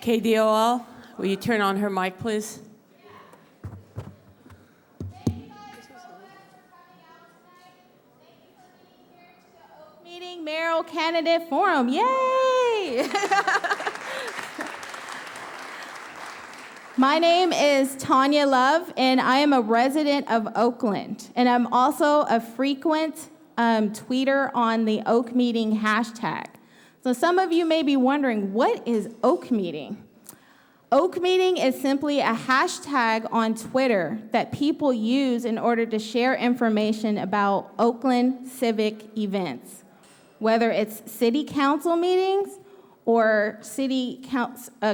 KDOL, will you turn on her mic, please? Meeting Mayoral Candidate Forum, yay! My name is Tanya Love, and I am a resident of Oakland, and I'm also a frequent tweeter on the Oak Meeting hashtag. So some of you may be wondering, what is Oak Meeting? Oak Meeting is simply a hashtag on Twitter that people use in order to share information about Oakland civic events, whether it's city council meetings or city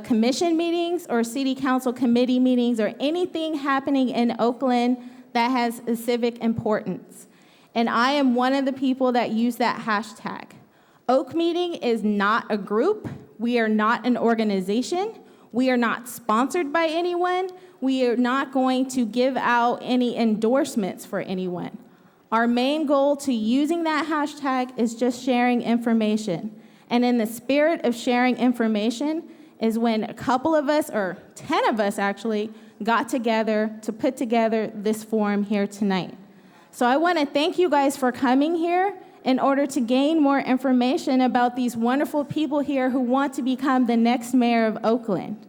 commission meetings or city council committee meetings or anything happening in Oakland that has a civic importance. And I am one of the people that use that hashtag. Oak Meeting is not a group. We are not an organization. We are not sponsored by anyone. We are not going to give out any endorsements for anyone. Our main goal to using that hashtag is just sharing information. And in the spirit of sharing information is when a couple of us, or 10 of us actually, got together to put together this forum here tonight. So I want to thank you guys for coming here in order to gain more information about these wonderful people here who want to become the next mayor of Oakland.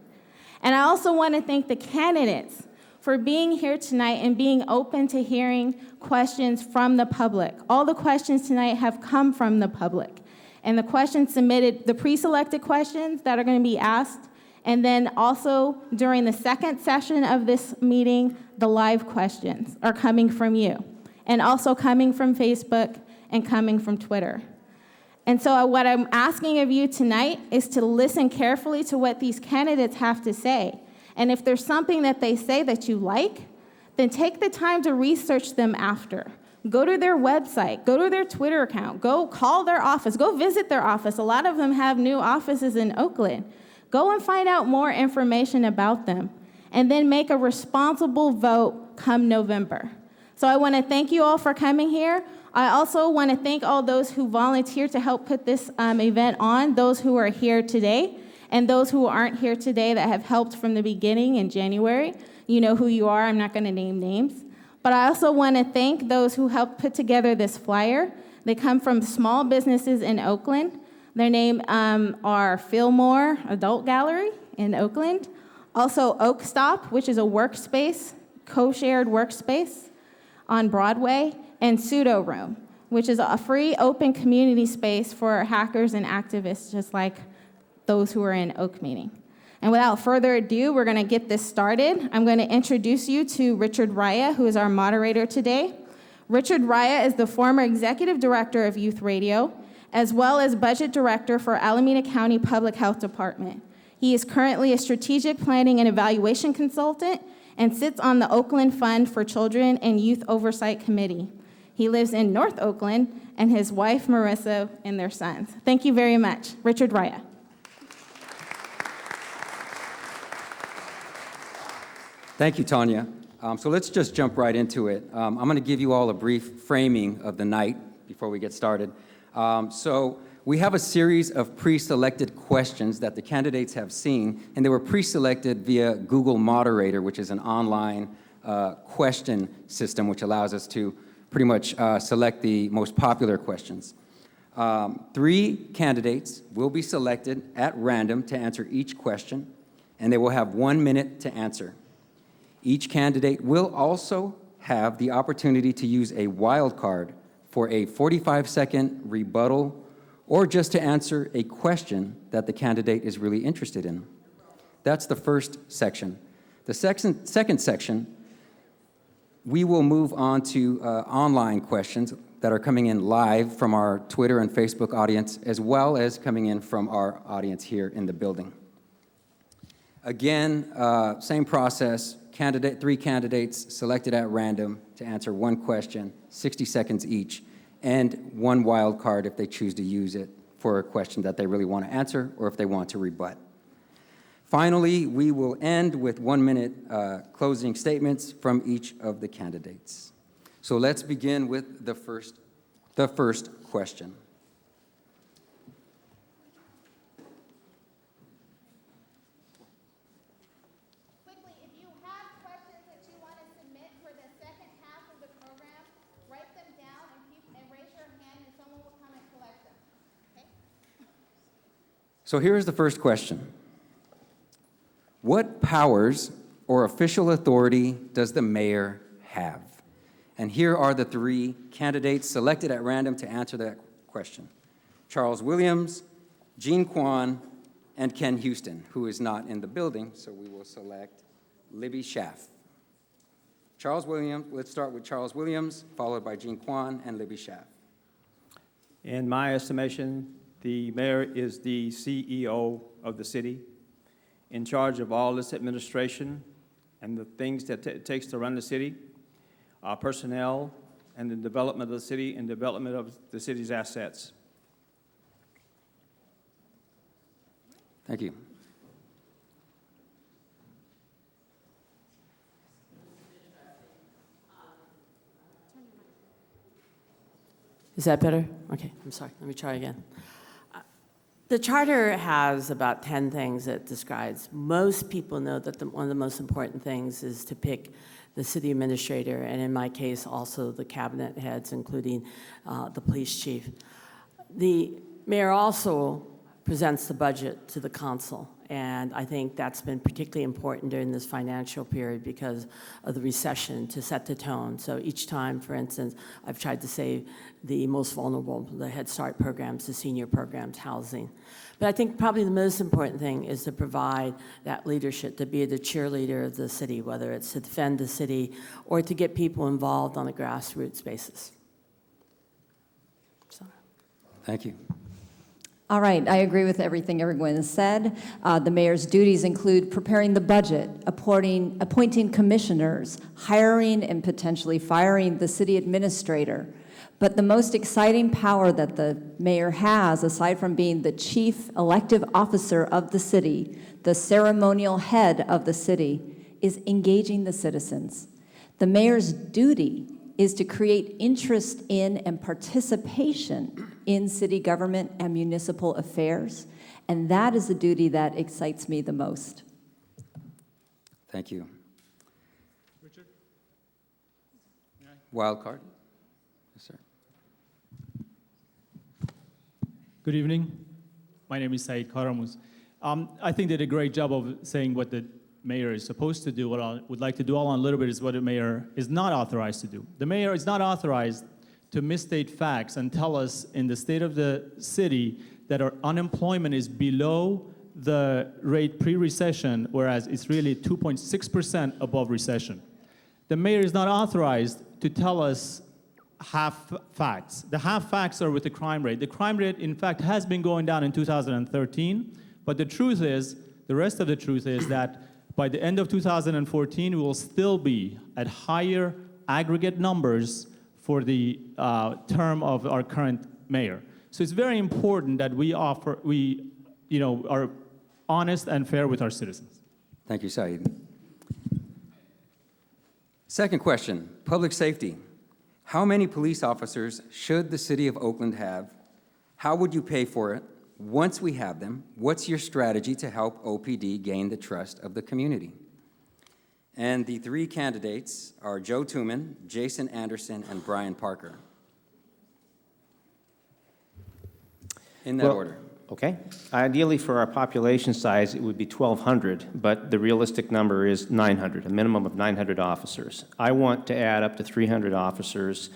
And I also want to thank the candidates for being here tonight and being open to hearing questions from the public. All the questions tonight have come from the public. And the questions submitted, the pre-selected questions that are going to be asked, and then also during the second session of this meeting, the live questions are coming from you, and also coming from Facebook and coming from Twitter. And so what I'm asking of you tonight is to listen carefully to what these candidates have to say. And if there's something that they say that you like, then take the time to research them after. Go to their website, go to their Twitter account, go call their office, go visit their office. A lot of them have new offices in Oakland. Go and find out more information about them, and then make a responsible vote come November. So I want to thank you all for coming here. I also want to thank all those who volunteered to help put this event on, those who are here today, and those who aren't here today that have helped from the beginning in January. You know who you are. I'm not going to name names. But I also want to thank those who helped put together this flyer. They come from small businesses in Oakland. Their name are Fillmore Adult Gallery in Oakland. Also Oak Stop, which is a workspace, co-shared workspace on Broadway, and Pseudo Room, which is a free open community space for hackers and activists just like those who are in Oak Meeting. And without further ado, we're going to get this started. I'm going to introduce you to Richard Raya, who is our moderator today. Richard Raya is the former executive director of Youth Radio, as well as budget director for Alameda County Public Health Department. He is currently a strategic planning and evaluation consultant and sits on the Oakland Fund for Children and Youth Oversight Committee. He lives in North Oakland, and his wife, Marissa, and their sons. Thank you very much. Richard Raya. Thank you, Tanya. So let's just jump right into it. I'm going to give you all a brief framing of the night before we get started. So we have a series of pre-selected questions that the candidates have seen, and they were pre-selected via Google Moderator, which is an online question system which allows us to pretty much select the most popular questions. 3 candidates will be selected at random to answer each question, and they will have 1 minute to answer. Each candidate will also have the opportunity to use a wild card for a 45-second rebuttal or just to answer a question that the candidate is really interested in. That's the first section. The second section, we will move on to online questions that are coming in live from our Twitter and Facebook audience, as well as coming in from our audience here in the building. Again, same process, 3 candidates selected at random to answer 1 question, 60 seconds each, and 1 wild card if they choose to use it for a question that they really want to answer or if they want to rebut. Finally, we will end with 1-minute closing statements from each of the candidates. So let's begin with the first question. So here's the first question. What powers or official authority does the mayor have? And here are the three candidates selected at random to answer that question. Charles Williams, Jean Quan, and Ken Houston, who is not in the building, so we will select Libby Schaff. Charles Williams, let's start with Charles Williams, followed by Jean Quan and Libby Schaff. In my estimation, the mayor is the CEO of the city, in charge of all its administration and the things that it takes to run the city, personnel, and the development of the city and development of the city's assets. Thank you. Is that better? Okay, I'm sorry. Let me try again. The charter has about 10 things it describes. Most people know that one of the most important things is to pick the city administrator, and in my case, also the cabinet heads, including the police chief. The mayor also presents the budget to the council, and I think that's been particularly important during this financial period because of the recession to set the tone. So each time, for instance, I've tried to save the most vulnerable, the Head Start programs, the senior programs, housing. But I think probably the most important thing is to provide that leadership, to be the cheerleader of the city, whether it's to defend the city or to get people involved on a grassroots basis. So. Thank you. All right, I agree with everything everyone has said. The mayor's duties include preparing the budget, appointing commissioners, hiring and potentially firing the city administrator. But the most exciting power that the mayor has, aside from being the chief elective officer of the city, the ceremonial head of the city, is engaging the citizens. The mayor's duty is to create interest in and participation in city government and municipal affairs, and that is the duty that excites me the most. Thank you. Richard? Wild card? Yes, sir. Good evening. My name is Saeed Karamuz. I think they did a great job of saying what the mayor is supposed to do. What I would like to dwell on a little bit is what the mayor is not authorized to do. The mayor is not authorized to misstate facts and tell us in the state of the city that our unemployment is below the rate pre-recession, whereas it's really 2.6% above recession. The mayor is not authorized to tell us half facts. The half facts are with the crime rate. The crime rate, in fact, has been going down in 2013, but the truth is, the rest of the truth is that by the end of 2014, we will still be at higher aggregate numbers for the term of our current mayor. So it's very important that we are honest and fair with our citizens. Thank you, Saeed. Second question, public safety. How many police officers should the city of Oakland have? How would you pay for it? Once we have them, what's your strategy to help OPD gain the trust of the community? And the three candidates are Joe Tooman, Jason Anderson, and Brian Parker. In that order. Okay. Ideally, for our population size, it would be 1,200, but the realistic number is 900, a minimum of 900 officers. I want to add up to 300 officers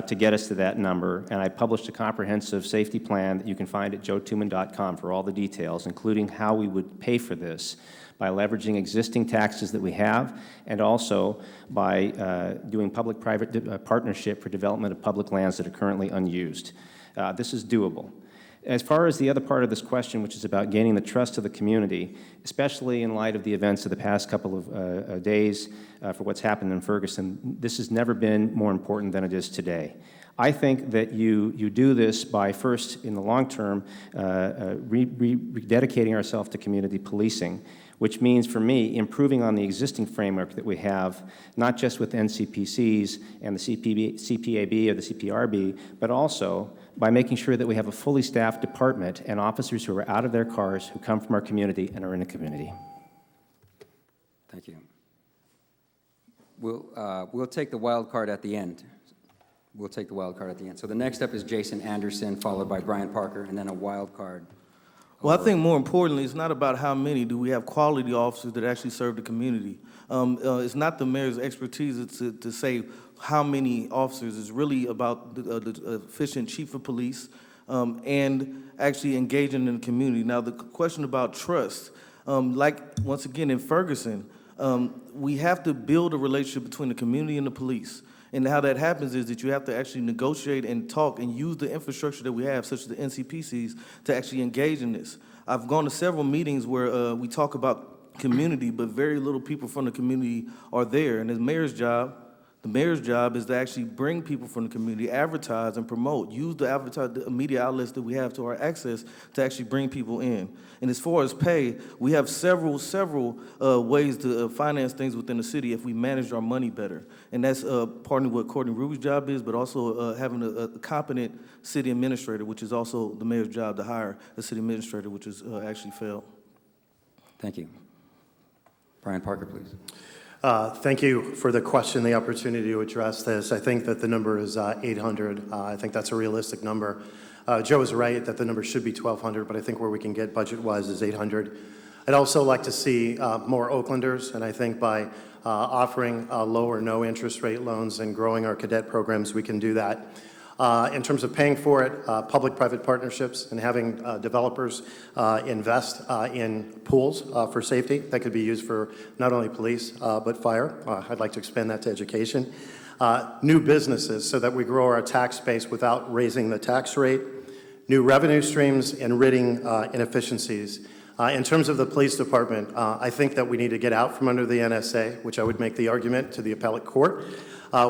to get us to that number, and I published a comprehensive safety plan that you can find at joetooman.com for all the details, including how we would pay for this by leveraging existing taxes that we have, and also by doing public-private partnership for development of public lands that are currently unused. This is doable. As far as the other part of this question, which is about gaining the trust of the community, especially in light of the events of the past couple of days for what's happened in Ferguson, this has never been more important than it is today. I think that you do this by first, in the long term, rededicating ourselves to community policing, which means, for me, improving on the existing framework that we have, not just with NCPCs and the CPAB or the CPRB, but also by making sure that we have a fully staffed department and officers who are out of their cars, who come from our community and are in the community. Thank you. We'll take the wild card at the end. We'll take the wild card at the end. So the next up is Jason Anderson, followed by Brian Parker, and then a wild card Well, I think more importantly, it's not about how many. Do we have quality officers that actually serve the community? It's not the mayor's expertise to say how many officers. It's really about the efficient chief of police and actually engaging in the community. Now, the question about trust, once again in Ferguson, we have to build a relationship between the community and the police. And how that happens is that you have to actually negotiate and talk and use the infrastructure that we have, such as the NCPCs, to actually engage in this. I've gone to several meetings where we talk about community, but very little people from the community are there. And the mayor's job is to actually bring people from the community, advertise and promote, use the media outlets that we have to our access to actually bring people in. And as far as pay, we have several ways to finance things within the city if we manage our money better. And that's partly what Courtney Ruby's job is, but also having a competent city administrator, which is also the mayor's job to hire a city administrator, which has actually failed. Thank you. Brian Parker, please. Thank you for the question, the opportunity to address this. I think that the number is 800. I think that's a realistic number. Joe is right that the number should be 1,200, but I think where we can get budget-wise is 800. I'd also like to see more Oaklanders, and I think by offering low or no interest rate loans and growing our cadet programs, we can do that. In terms of paying for it, public-private partnerships and having developers invest in pools for safety that could be used for not only police but fire. I'd like to expand that to education. New businesses so that we grow our tax base without raising the tax rate. New revenue streams and ridding inefficiencies. In terms of the police department, I think that we need to get out from under the NSA, which I would make the argument to the appellate court.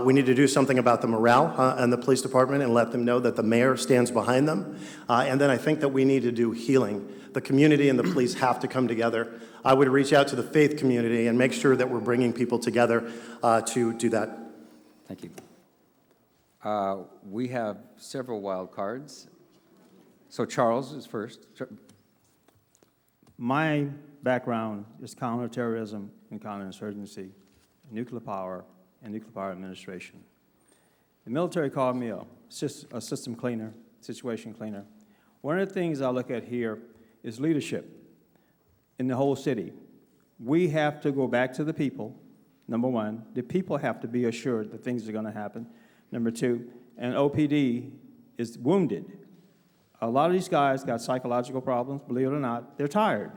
We need to do something about the morale in the police department and let them know that the mayor stands behind them. And then I think that we need to do healing. The community and the police have to come together. I would reach out to the faith community and make sure that we're bringing people together to do that. Thank you. We have several wild cards. So Charles is first. My background is counterterrorism and counterinsurgency, nuclear power, and nuclear power administration. The military called me a system cleaner, situation cleaner. One of the things I look at here is leadership in the whole city. We have to go back to the people, number one. The people have to be assured that things are going to happen, number two. And OPD is wounded. A lot of these guys got psychological problems, believe it or not. They're tired.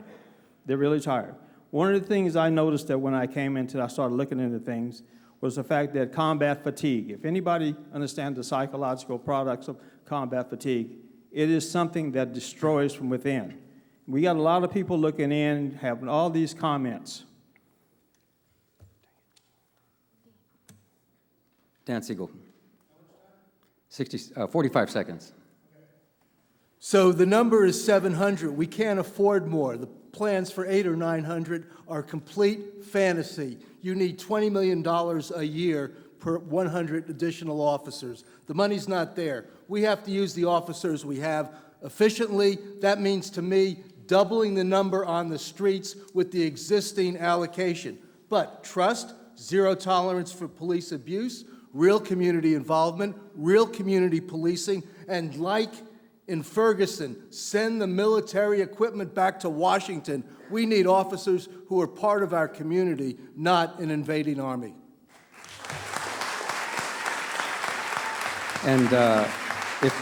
They're really tired. One of the things I noticed that when I came into, I started looking into things, was the fact that combat fatigue. If anybody understands the psychological products of combat fatigue, it is something that destroys from within. We got a lot of people looking in, having all these comments. Dan Siegel. 45 seconds. So the number is 700. We can't afford more. The plans for 800 or 900 are complete fantasy. You need $20 million a year per 100 additional officers. The money's not there. We have to use the officers we have efficiently. That means, to me, doubling the number on the streets with the existing allocation. But trust, zero tolerance for police abuse, real community involvement, real community policing, and like in Ferguson, send the military equipment back to Washington. We need officers who are part of our community, not an invading army. And if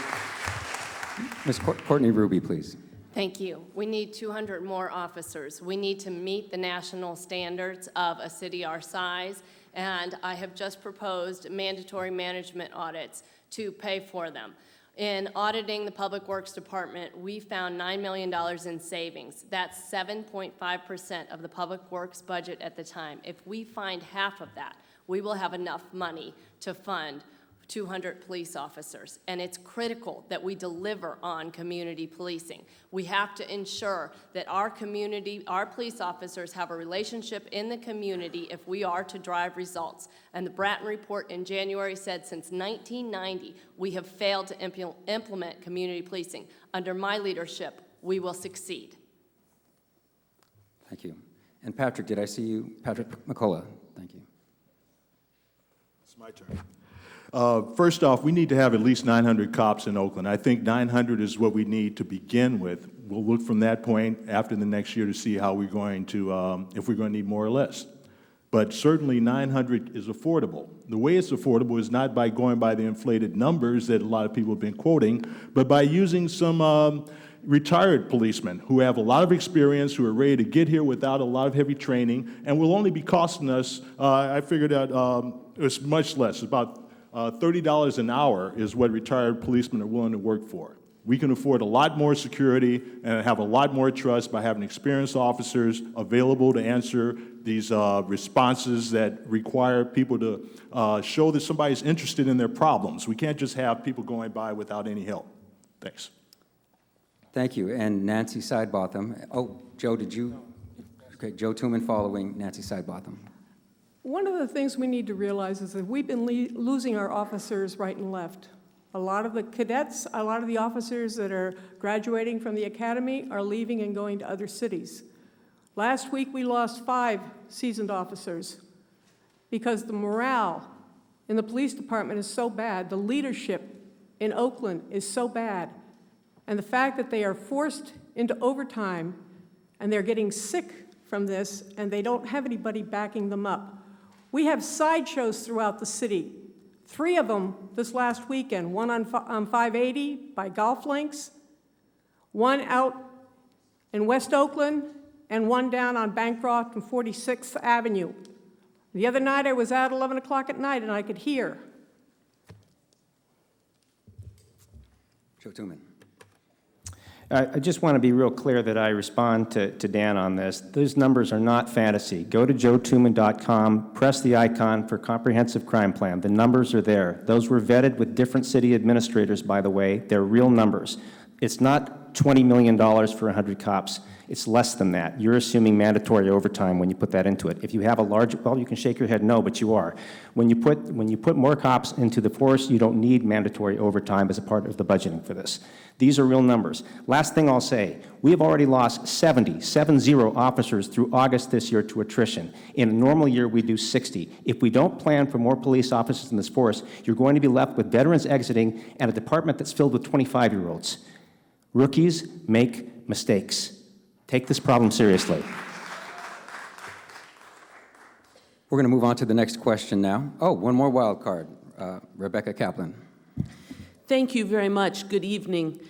Ms. Courtney Ruby, please. Thank you. We need 200 more officers. We need to meet the national standards of a city our size, and I have just proposed mandatory management audits to pay for them. In auditing the Public Works Department, we found $9 million in savings. That's 7.5% of the Public Works budget at the time. If we find half of that, we will have enough money to fund 200 police officers, and it's critical that we deliver on community policing. We have to ensure that our community, our police officers have a relationship in the community if we are to drive results. And the Bratton report in January said since 1990, we have failed to implement community policing. Under my leadership, we will succeed. Thank you. And Patrick, did I see you? Patrick McCullough, thank you. It's my turn. First off, we need to have at least 900 cops in Oakland. I think 900 is what we need to begin with. We'll look from that point after the next year to see how we're going to, if we're going to need more or less. But certainly 900 is affordable. The way it's affordable is not by going by the inflated numbers that a lot of people have been quoting, but by using some retired policemen who have a lot of experience, who are ready to get here without a lot of heavy training, and will only be costing us, I figured out it's much less, about $30 an hour is what retired policemen are willing to work for. We can afford a lot more security and have a lot more trust by having experienced officers available to answer these responses that require people to show that somebody's interested in their problems. We can't just have people going by without any help. Thanks. Thank you. And Nancy Sidebotham. Oh, Joe, did you? Okay, Joe Tooman following Nancy Sidebotham. One of the things we need to realize is that we've been losing our officers right and left. A lot of the cadets, a lot of the officers that are graduating from the academy are leaving and going to other cities. Last week, we lost 5 seasoned officers because the morale in the police department is so bad, the leadership in Oakland is so bad, and the fact that they are forced into overtime and they're getting sick from this and they don't have anybody backing them up. We have sideshows throughout the city. 3 of them this last weekend, one on 580 by golf links, one out in West Oakland, and one down on Bancroft and 46th Avenue. The other night I was out 11 o'clock at night and I could hear. Joe Tooman. I just want to be real clear that I respond to Dan on this. Those numbers are not fantasy. Go to joetooman.com, press the icon for Comprehensive Crime Plan. The numbers are there. Those were vetted with different city administrators, by the way. They're real numbers. It's not $20 million for 100 cops. It's less than that. You're assuming mandatory overtime when you put that into it. If you have a large, well, you can shake your head no, but you are. When you put more cops into the force, you don't need mandatory overtime as a part of the budgeting for this. These are real numbers. Last thing I'll say, we have already lost 70 officers through August this year to attrition. In a normal year, we do 60. If we don't plan for more police officers in this force, you're going to be left with veterans exiting and a department that's filled with 25-year-olds. Rookies make mistakes. Take this problem seriously. We're going to move on to the next question now. Oh, one more wild card. Rebecca Kaplan. Thank you very much. Good evening.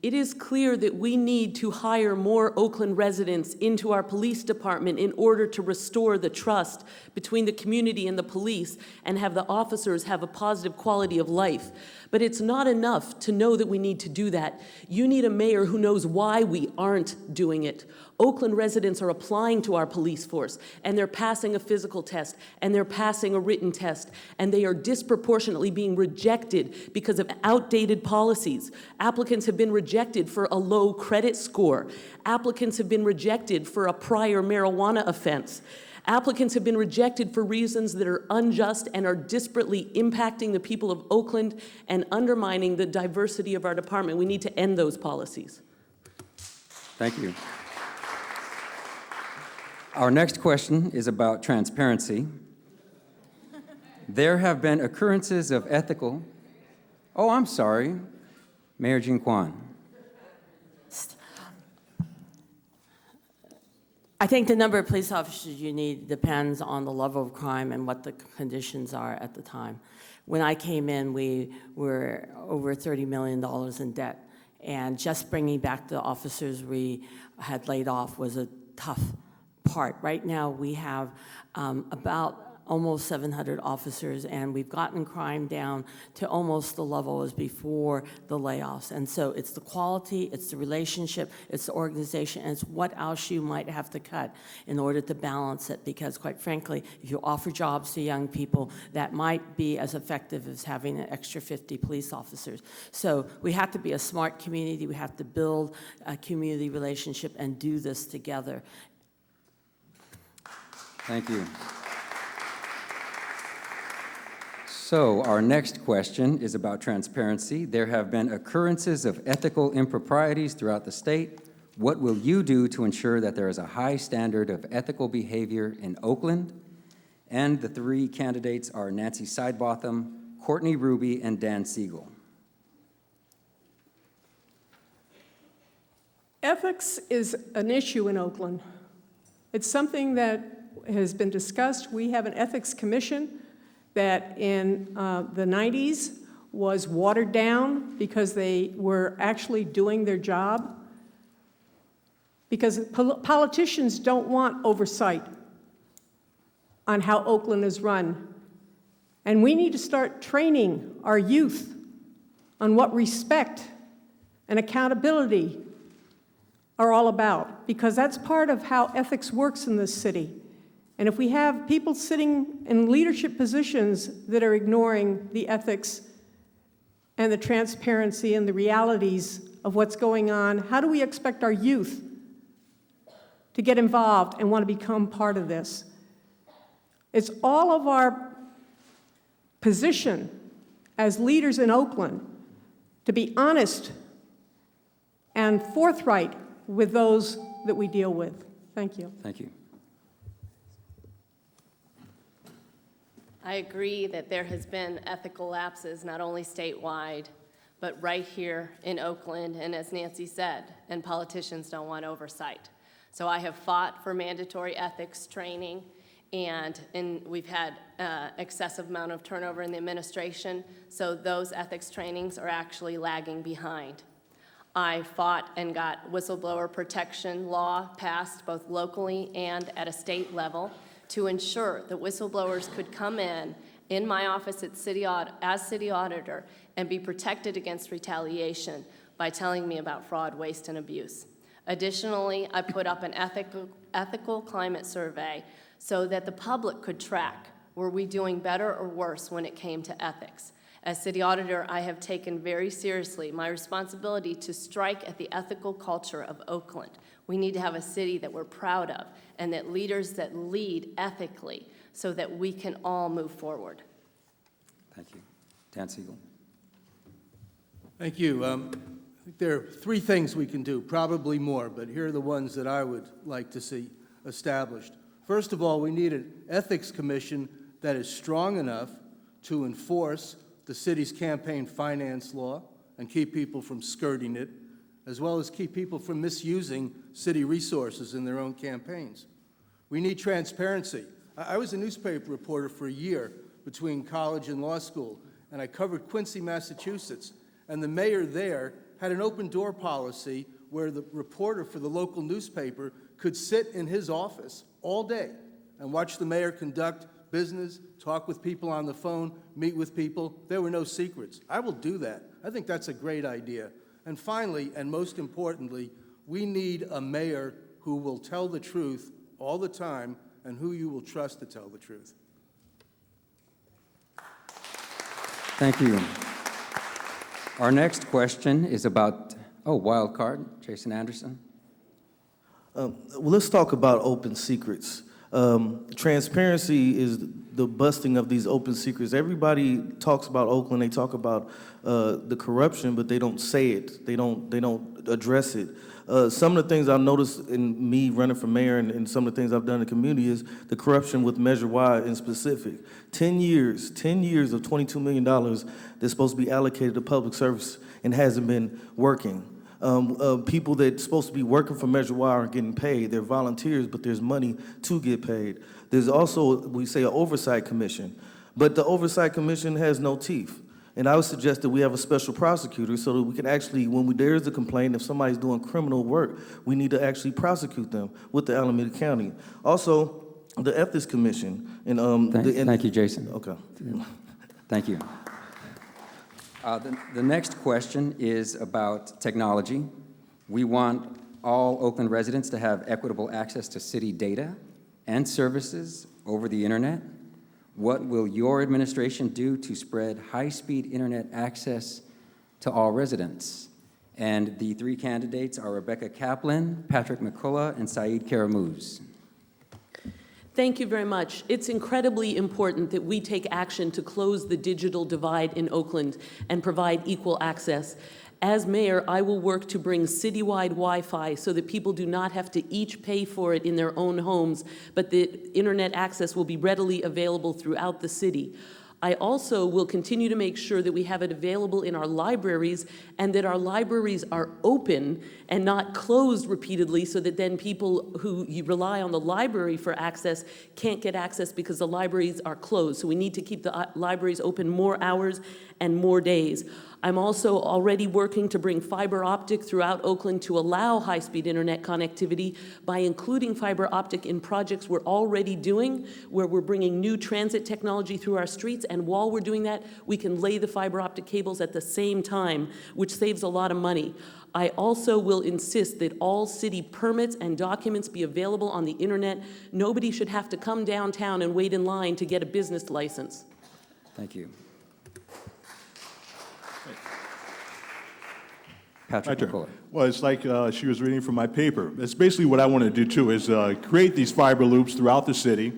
It is clear that we need to hire more Oakland residents into our police department in order to restore the trust between the community and the police and have the officers have a positive quality of life. But it's not enough to know that we need to do that. You need a mayor who knows why we aren't doing it. Oakland residents are applying to our police force, and they're passing a physical test, and they're passing a written test, and they are disproportionately being rejected because of outdated policies. Applicants have been rejected for a low credit score. Applicants have been rejected for a prior marijuana offense. Applicants have been rejected for reasons that are unjust and are disparately impacting the people of Oakland and undermining the diversity of our department. We need to end those policies. Thank you. Our next question is about transparency. There have been occurrences of ethical... Oh, I'm sorry. Mayor Jean Quan. I think the number of police officers you need depends on the level of crime and what the conditions are at the time. When I came in, we were over $30 million in debt, and just bringing back the officers we had laid off was a tough part. Right now, we have about almost 700 officers, and we've gotten crime down to almost the level as before the layoffs. And so it's the quality, it's the relationship, it's the organization, and it's what else you might have to cut in order to balance it, because quite frankly, if you offer jobs to young people, that might be as effective as having an extra 50 police officers. So we have to be a smart community, we have to build a community relationship and do this together. Thank you. So our next question is about transparency. There have been occurrences of ethical improprieties throughout the state. What will you do to ensure that there is a high standard of ethical behavior in Oakland? And the 3 candidates are Nancy Sidebotham, Courtney Ruby and Dan Siegel. Ethics is an issue in Oakland. It's something that has been discussed. We have an ethics commission that in the 90s was watered down because they were actually doing their job. Because politicians don't want oversight on how Oakland is run. And we need to start training our youth on what respect and accountability are all about, because that's part of how ethics works in this city. And if we have people sitting in leadership positions that are ignoring the ethics and the transparency and the realities of what's going on, how do we expect our youth to get involved and want to become part of this? It's all of our position as leaders in Oakland to be honest and forthright with those that we deal with. Thank you. Thank you. I agree that there has been ethical lapses, not only statewide, but right here in Oakland, and as Nancy said, and politicians don't want oversight. So I have fought for mandatory ethics training, and we've had excessive amount of turnover in the administration, so those ethics trainings are actually lagging behind. I fought and got whistleblower protection law passed both locally and at a state level to ensure that whistleblowers could come in my office at as city auditor and be protected against retaliation by telling me about fraud, waste, and abuse. Additionally, I put up an ethical climate survey so that the public could track, were we doing better or worse when it came to ethics? As city auditor, I have taken very seriously my responsibility to strike at the ethical culture of Oakland. We need to have a city that we're proud of and that leaders that lead ethically so that we can all move forward. Thank you. Dan Siegel. Thank you. I think there are three things we can do, probably more, but here are the ones that I would like to see established. First of all, we need an ethics commission that is strong enough to enforce the city's campaign finance law and keep people from skirting it, as well as keep people from misusing city resources in their own campaigns. We need transparency. I was a newspaper reporter for a year between college and law school, and I covered Quincy, Massachusetts, and the mayor there had an open door policy where the reporter for the local newspaper could sit in his office all day and watch the mayor conduct business, talk with people on the phone, meet with people. There were no secrets. I will do that. I think that's a great idea. And finally, and most importantly, we need a mayor who will tell the truth all the time and who you will trust to tell the truth. Thank you. Our next question is about, wild card, Jason Anderson. Well, let's talk about open secrets. Transparency is the busting of these open secrets. Everybody talks about Oakland, they talk about the corruption, but they don't say it. They don't address it. Some of the things I've noticed in me running for mayor and some of the things I've done in the community is the corruption with Measure Y in specific. 10 years of $22 million that's supposed to be allocated to public service and hasn't been working. People that's supposed to be working for Measure Y aren't getting paid. They're volunteers, but there's money to get paid. There's also, we say, an oversight commission, but the oversight commission has no teeth. And I would suggest that we have a special prosecutor so that we can actually, when there is a complaint, if somebody's doing criminal work, we need to actually prosecute them with the Alameda County. Also, the Ethics Commission. And, thank you, Jason. Okay. Thank you. The next question is about technology. We want all Oakland residents to have equitable access to city data and services over the internet. What will your administration do to spread high-speed internet access to all residents? And the three candidates are Rebecca Kaplan, Patrick McCullough, and Saeed Karamuz. Thank you very much. It's incredibly important that we take action to close the digital divide in Oakland and provide equal access. As mayor, I will work to bring citywide Wi-Fi so that people do not have to each pay for it in their own homes, but the internet access will be readily available throughout the city. I also will continue to make sure that we have it available in our libraries and that our libraries are open and not closed repeatedly so that then people who rely on the library for access can't get access because the libraries are closed. So we need to keep the libraries open more hours and more days. I'm also already working to bring fiber optic throughout Oakland to allow high-speed internet connectivity by including fiber optic in projects we're already doing, where we're bringing new transit technology through our streets, and while we're doing that, we can lay the fiber optic cables at the same time, which saves a lot of money. I also will insist that all city permits and documents be available on the internet. Nobody should have to come downtown and wait in line to get a business license. Thank you. Patrick McCullough. Well, it's like she was reading from my paper. That's basically what I want to do too, is create these fiber loops throughout the city,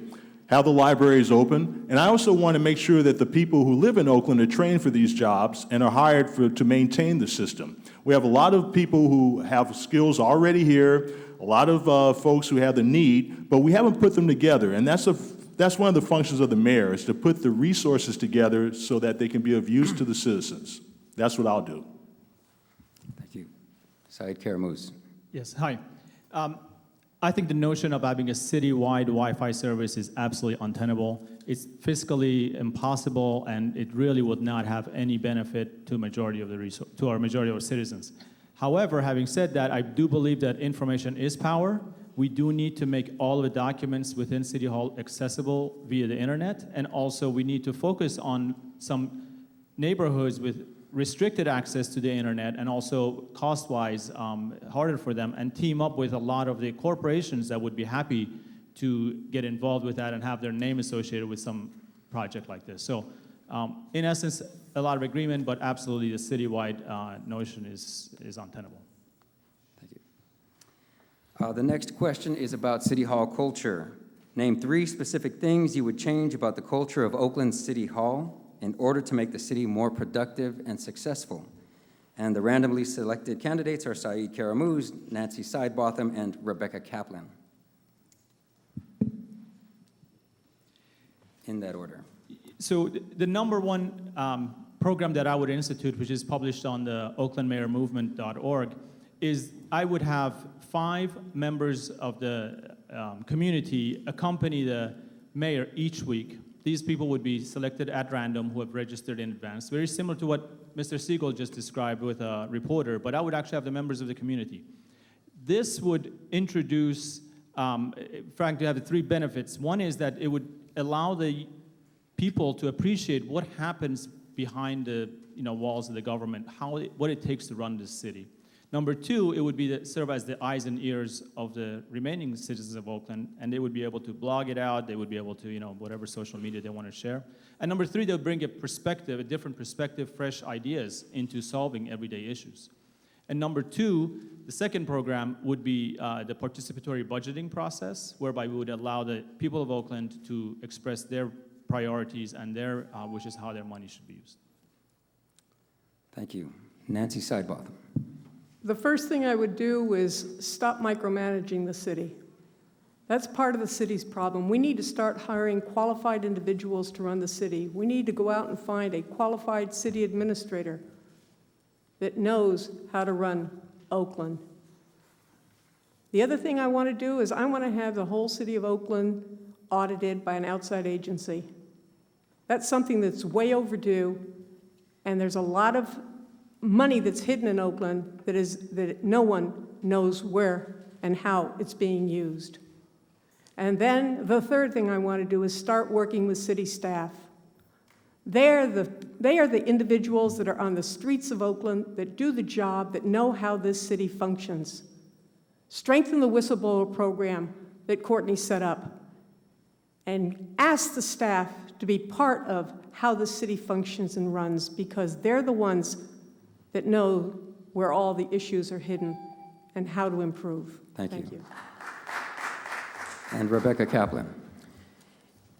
have the libraries open, and I also want to make sure that the people who live in Oakland are trained for these jobs and are hired to maintain the system. We have a lot of people who have skills already here, a lot of folks who have the need, but we haven't put them together, and that's one of the functions of the mayor, is to put the resources together so that they can be of use to the citizens. That's what I'll do. Thank you. Saeed Karamuz. Yes, hi. I think the notion of having a citywide Wi-Fi service is absolutely untenable. It's fiscally impossible, and it really would not have any benefit to our majority of our citizens. However, having said that, I do believe that information is power. We do need to make all of the documents within City Hall accessible via the internet, and also we need to focus on some neighborhoods with restricted access to the internet and also cost-wise harder for them, and team up with a lot of the corporations that would be happy to get involved with that and have their name associated with some project like this. So in essence, a lot of agreement, but absolutely the citywide notion is untenable. Thank you. The next question is about City Hall culture. Name 3 specific things you would change about the culture of Oakland City Hall in order to make the city more productive and successful. And the randomly selected candidates are Saeed Karamuz, Nancy Sidebotham, and Rebecca Kaplan. In that order. So the number one program that I would institute, which is published on the oaklandmayormovement.org, is I would have 5 members of the community accompany the mayor each week. These people would be selected at random who have registered in advance, very similar to what Mr. Siegel just described with a reporter, but I would actually have the members of the community. This would introduce, frankly, have the 3 benefits. One is that it would allow the people to appreciate what happens behind the walls of the government, what it takes to run this city. Number 2, it would be serve as the eyes and ears of the remaining citizens of Oakland, and they would be able to blog it out, they would be able to, whatever social media they want to share. And number 3, they'll bring a different perspective, fresh ideas into solving everyday issues. And number 2, the second program would be the participatory budgeting process, whereby we would allow the people of Oakland to express their priorities and their wishes, how their money should be used. Thank you. Nancy Sidebotham. The first thing I would do is stop micromanaging the city. That's part of the city's problem. We need to start hiring qualified individuals to run the city. We need to go out and find a qualified city administrator that knows how to run Oakland. The other thing I want to do is I want to have the whole city of Oakland audited by an outside agency. That's something that's way overdue, and there's a lot of money that's hidden in Oakland that no one knows where and how it's being used. And then the third thing I want to do is start working with city staff. They are the individuals that are on the streets of Oakland, that do the job, that know how this city functions. Strengthen the whistleblower program that Courtney set up, and ask the staff to be part of how the city functions and runs, because they're the ones that know where all the issues are hidden and how to improve. Thank you. And Rebecca Kaplan.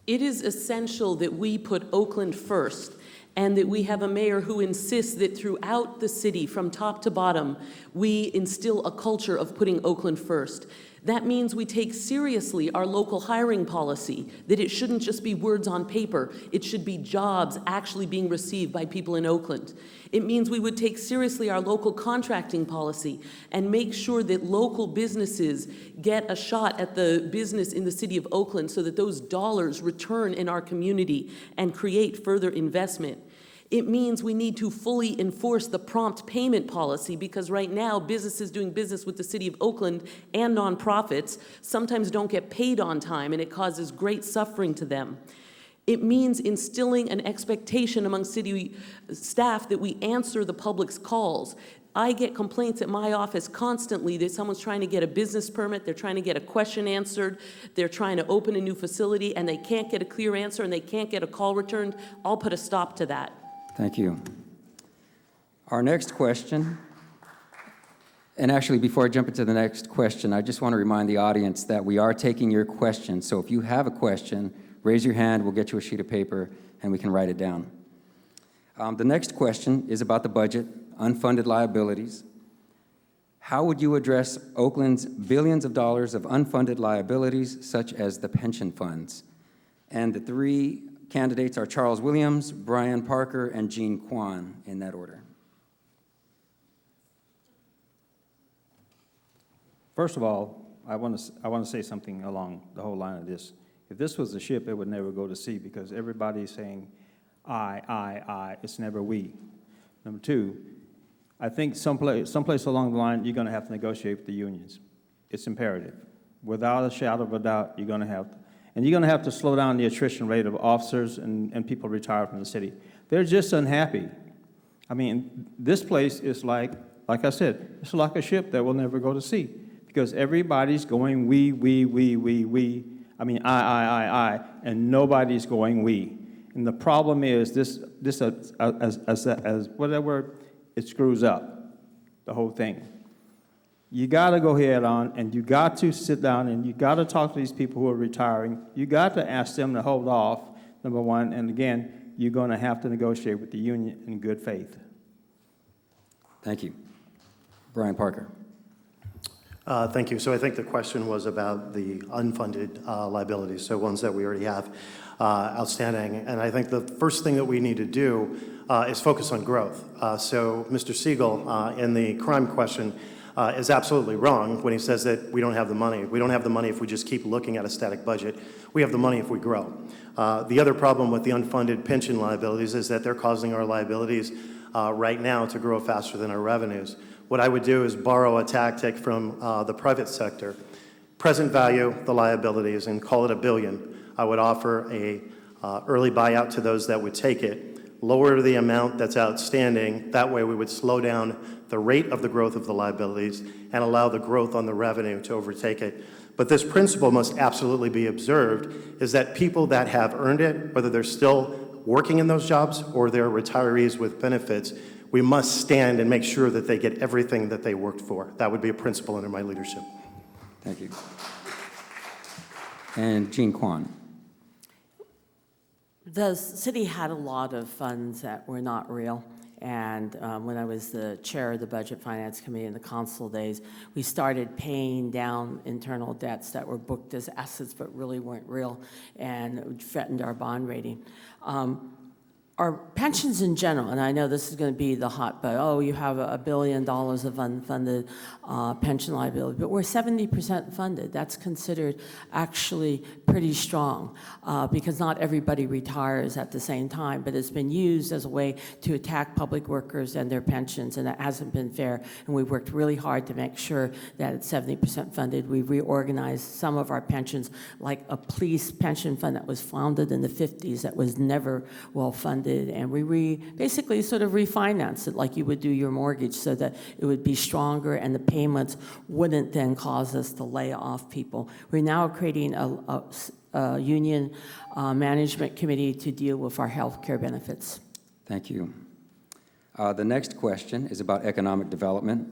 It is essential that we put Oakland first, and that we have a mayor who insists that throughout the city, from top to bottom, we instill a culture of putting Oakland first. That means we take seriously our local hiring policy, that it shouldn't just be words on paper, it should be jobs actually being received by people in Oakland. It means we would take seriously our local contracting policy and make sure that local businesses get a shot at the business in the city of Oakland so that those dollars return in our community and create further investment. It means we need to fully enforce the prompt payment policy, because right now businesses doing business with the city of Oakland and nonprofits sometimes don't get paid on time, and it causes great suffering to them. It means instilling an expectation among city staff that we answer the public's calls. I get complaints at my office constantly that someone's trying to get a business permit, they're trying to get a question answered, they're trying to open a new facility, and they can't get a clear answer and they can't get a call returned. I'll put a stop to that. Thank you. Our next question, and actually before I jump into the next question, I just want to remind the audience that we are taking your questions. So if you have a question, raise your hand, we'll get you a sheet of paper, and we can write it down. The next question is about the budget, unfunded liabilities. How would you address Oakland's billions of dollars of unfunded liabilities, such as the pension funds? And the three candidates are Charles Williams, Brian Parker, and Jean Quan, in that order. First of all, I want to say something along the whole line of this. If this was a ship, it would never go to sea, because everybody's saying, I, it's never we. Number two, I think someplace along the line, you're going to have to negotiate with the unions. It's imperative. Without a shadow of a doubt, you're going to have to. And you're going to have to slow down the attrition rate of officers and people retired from the city. They're just unhappy. I mean, this place is like I said, it's like a ship that will never go to sea, because everybody's going we. I mean, I, and nobody's going we. And the problem is this as whatever, it screws up the whole thing. You got to go ahead on, and you got to sit down, and you got to talk to these people who are retiring. You got to ask them to hold off, number one, and again, you're going to have to negotiate with the union in good faith. Thank you. Brian Parker. Thank you. So I think the question was about the unfunded liabilities, so ones that we already have outstanding. And I think the first thing that we need to do is focus on growth. So Mr. Siegel, in the crime question, is absolutely wrong when he says that we don't have the money. We don't have the money if we just keep looking at a static budget. We have the money if we grow. The other problem with the unfunded pension liabilities is that they're causing our liabilities right now to grow faster than our revenues. What I would do is borrow a tactic from the private sector, present value the liabilities, and call it $1 billion. I would offer a early buyout to those that would take it, lower the amount that's outstanding. That way we would slow down the rate of the growth of the liabilities and allow the growth on the revenue to overtake it. But this principle must absolutely be observed, is that people that have earned it, whether they're still working in those jobs or they're retirees with benefits, we must stand and make sure that they get everything that they worked for. That would be a principle under my leadership. Thank you. And Jean Quan. The city had a lot of funds that were not real. And when I was the chair of the Budget Finance Committee in the Consul days, we started paying down internal debts that were booked as assets but really weren't real, and it threatened our bond rating. Our pensions in general, and I know this is going to be the hot button, oh, you have $1 billion of unfunded pension liability, but we're 70% funded. That's considered actually pretty strong because not everybody retires at the same time, but it's been used as a way to attack public workers and their pensions, and that hasn't been fair, and we've worked really hard to make sure that it's 70% funded. We reorganized some of our pensions, like a police pension fund that was founded in the 50s that was never well funded, and we basically sort of refinanced it like you would do your mortgage so that it would be stronger and the payments wouldn't then cause us to lay off people. We're now creating a union management committee to deal with our health care benefits. Thank you. The next question is about economic development.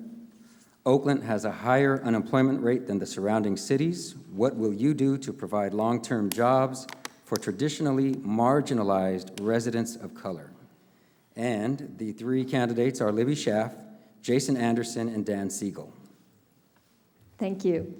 Oakland has a higher unemployment rate than the surrounding cities. What will you do to provide long-term jobs for traditionally marginalized residents of color? And the three candidates are Libby Schaff, Jason Anderson, and Dan Siegel. Thank you.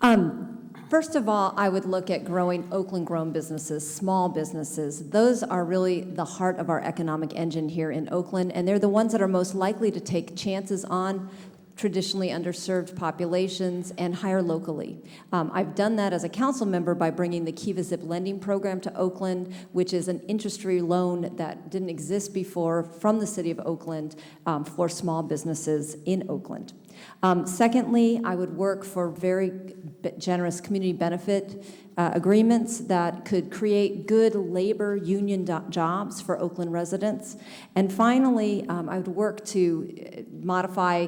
First of all, I would look at growing Oakland-grown businesses, small businesses. Those are really the heart of our economic engine here in Oakland, and they're the ones that are most likely to take chances on traditionally underserved populations and hire locally. I've done that as a council member by bringing the Kiva Zip lending program to Oakland, which is an interest-free loan that didn't exist before from the city of Oakland for small businesses in Oakland. Secondly, I would work for very generous community benefit agreements that could create good labor union jobs for Oakland residents. And finally, I would work to modify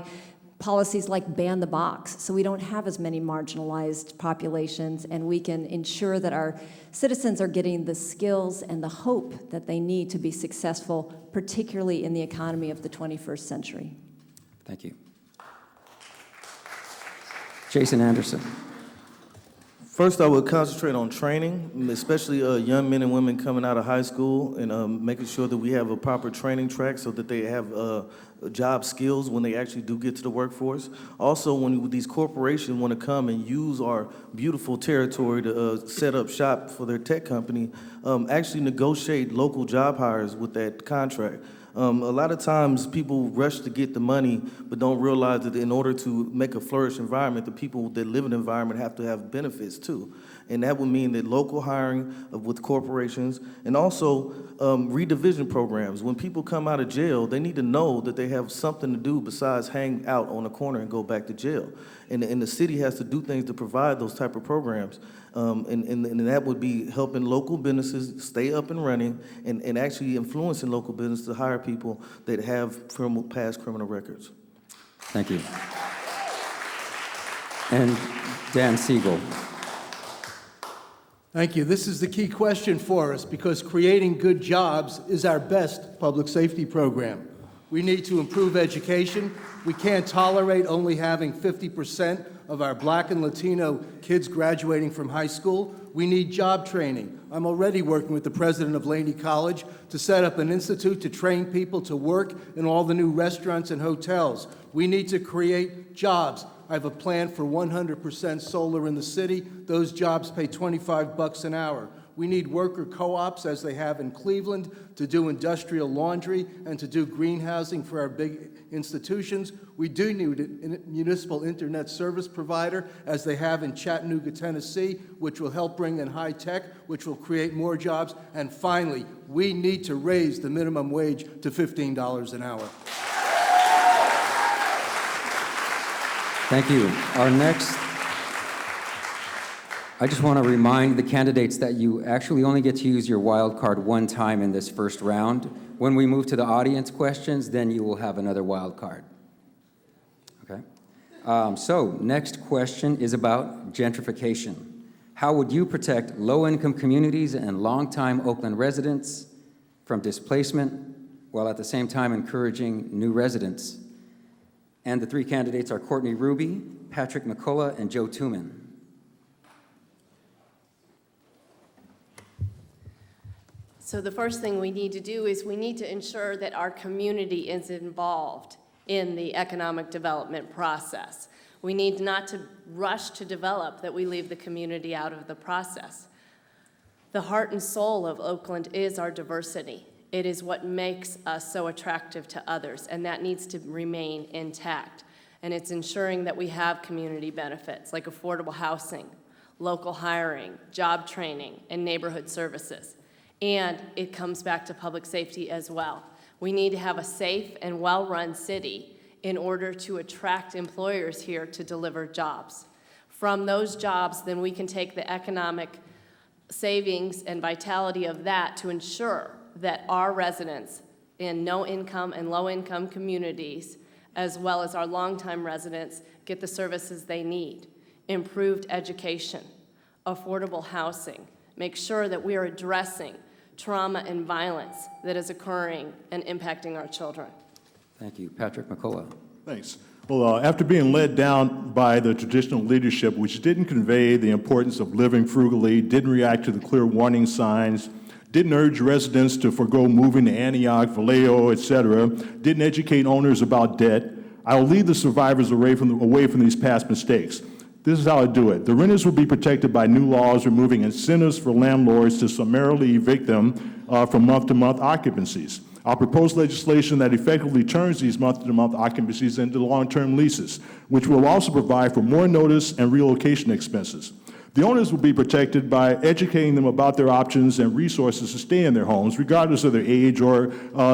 policies like ban the box, so we don't have as many marginalized populations, and we can ensure that our citizens are getting the skills and the hope that they need to be successful, particularly in the economy of the 21st century. Thank you. Jason Anderson. First, I would concentrate on training, especially young men and women coming out of high school, and making sure that we have a proper training track so that they have job skills when they actually do get to the workforce. Also, when these corporations want to come and use our beautiful territory to set up shop for their tech company, actually negotiate local job hires with that contract. A lot of times people rush to get the money, but don't realize that in order to make a flourish environment, the people that live in the environment have to have benefits too. And that would mean that local hiring with corporations, and also redivision programs. When people come out of jail, they need to know that they have something to do besides hang out on a corner and go back to jail. And the city has to do things to provide those type of programs. And that would be helping local businesses stay up and running, and actually influencing local businesses to hire people that have past criminal records. Thank you. And Dan Siegel. Thank you. This is the key question for us, because creating good jobs is our best public safety program. We need to improve education. We can't tolerate only having 50% of our Black and Latino kids graduating from high school. We need job training. I'm already working with the president of Laney College to set up an institute to train people to work in all the new restaurants and hotels. We need to create jobs. I have a plan for 100% solar in the city. Those jobs pay $25 an hour. We need worker co-ops, as they have in Cleveland, to do industrial laundry and to do greenhousing for our big institutions. We do need a municipal internet service provider, as they have in Chattanooga, Tennessee, which will help bring in high tech, which will create more jobs. And finally, we need to raise the minimum wage to $15 an hour. Thank you. Our next, I just want to remind the candidates that you actually only get to use your wild card one time in this first round. When we move to the audience questions, then you will have another wild card. Okay? So next question is about gentrification. How would you protect low-income communities and longtime Oakland residents from displacement while at the same time encouraging new residents? And the three candidates are Courtney Ruby, Patrick McCullough, and Joe Tooman. So the first thing we need to do is we need to ensure that our community is involved in the economic development process. We need not to rush to develop, that we leave the community out of the process. The heart and soul of Oakland is our diversity. It is what makes us so attractive to others, and that needs to remain intact. And it's ensuring that we have community benefits like affordable housing, local hiring, job training, and neighborhood services. And it comes back to public safety as well. We need to have a safe and well-run city in order to attract employers here to deliver jobs. From those jobs, then we can take the economic savings and vitality of that to ensure that our residents in no-income and low-income communities, as well as our longtime residents, get the services they need. Improved education, affordable housing, make sure that we are addressing trauma and violence that is occurring and impacting our children. Thank you. Patrick McCullough. Thanks. Well, after being led down by the traditional leadership, which didn't convey the importance of living frugally, didn't react to the clear warning signs, didn't urge residents to forego moving to Antioch, Vallejo, etc., didn't educate owners about debt, I will lead the survivors away from these past mistakes. This is how I do it. The renters will be protected by new laws removing incentives for landlords to summarily evict them from month-to-month occupancies. I'll propose legislation that effectively turns these month-to-month occupancies into long-term leases, which will also provide for more notice and relocation expenses. The owners will be protected by educating them about their options and resources to stay in their homes, regardless of their age or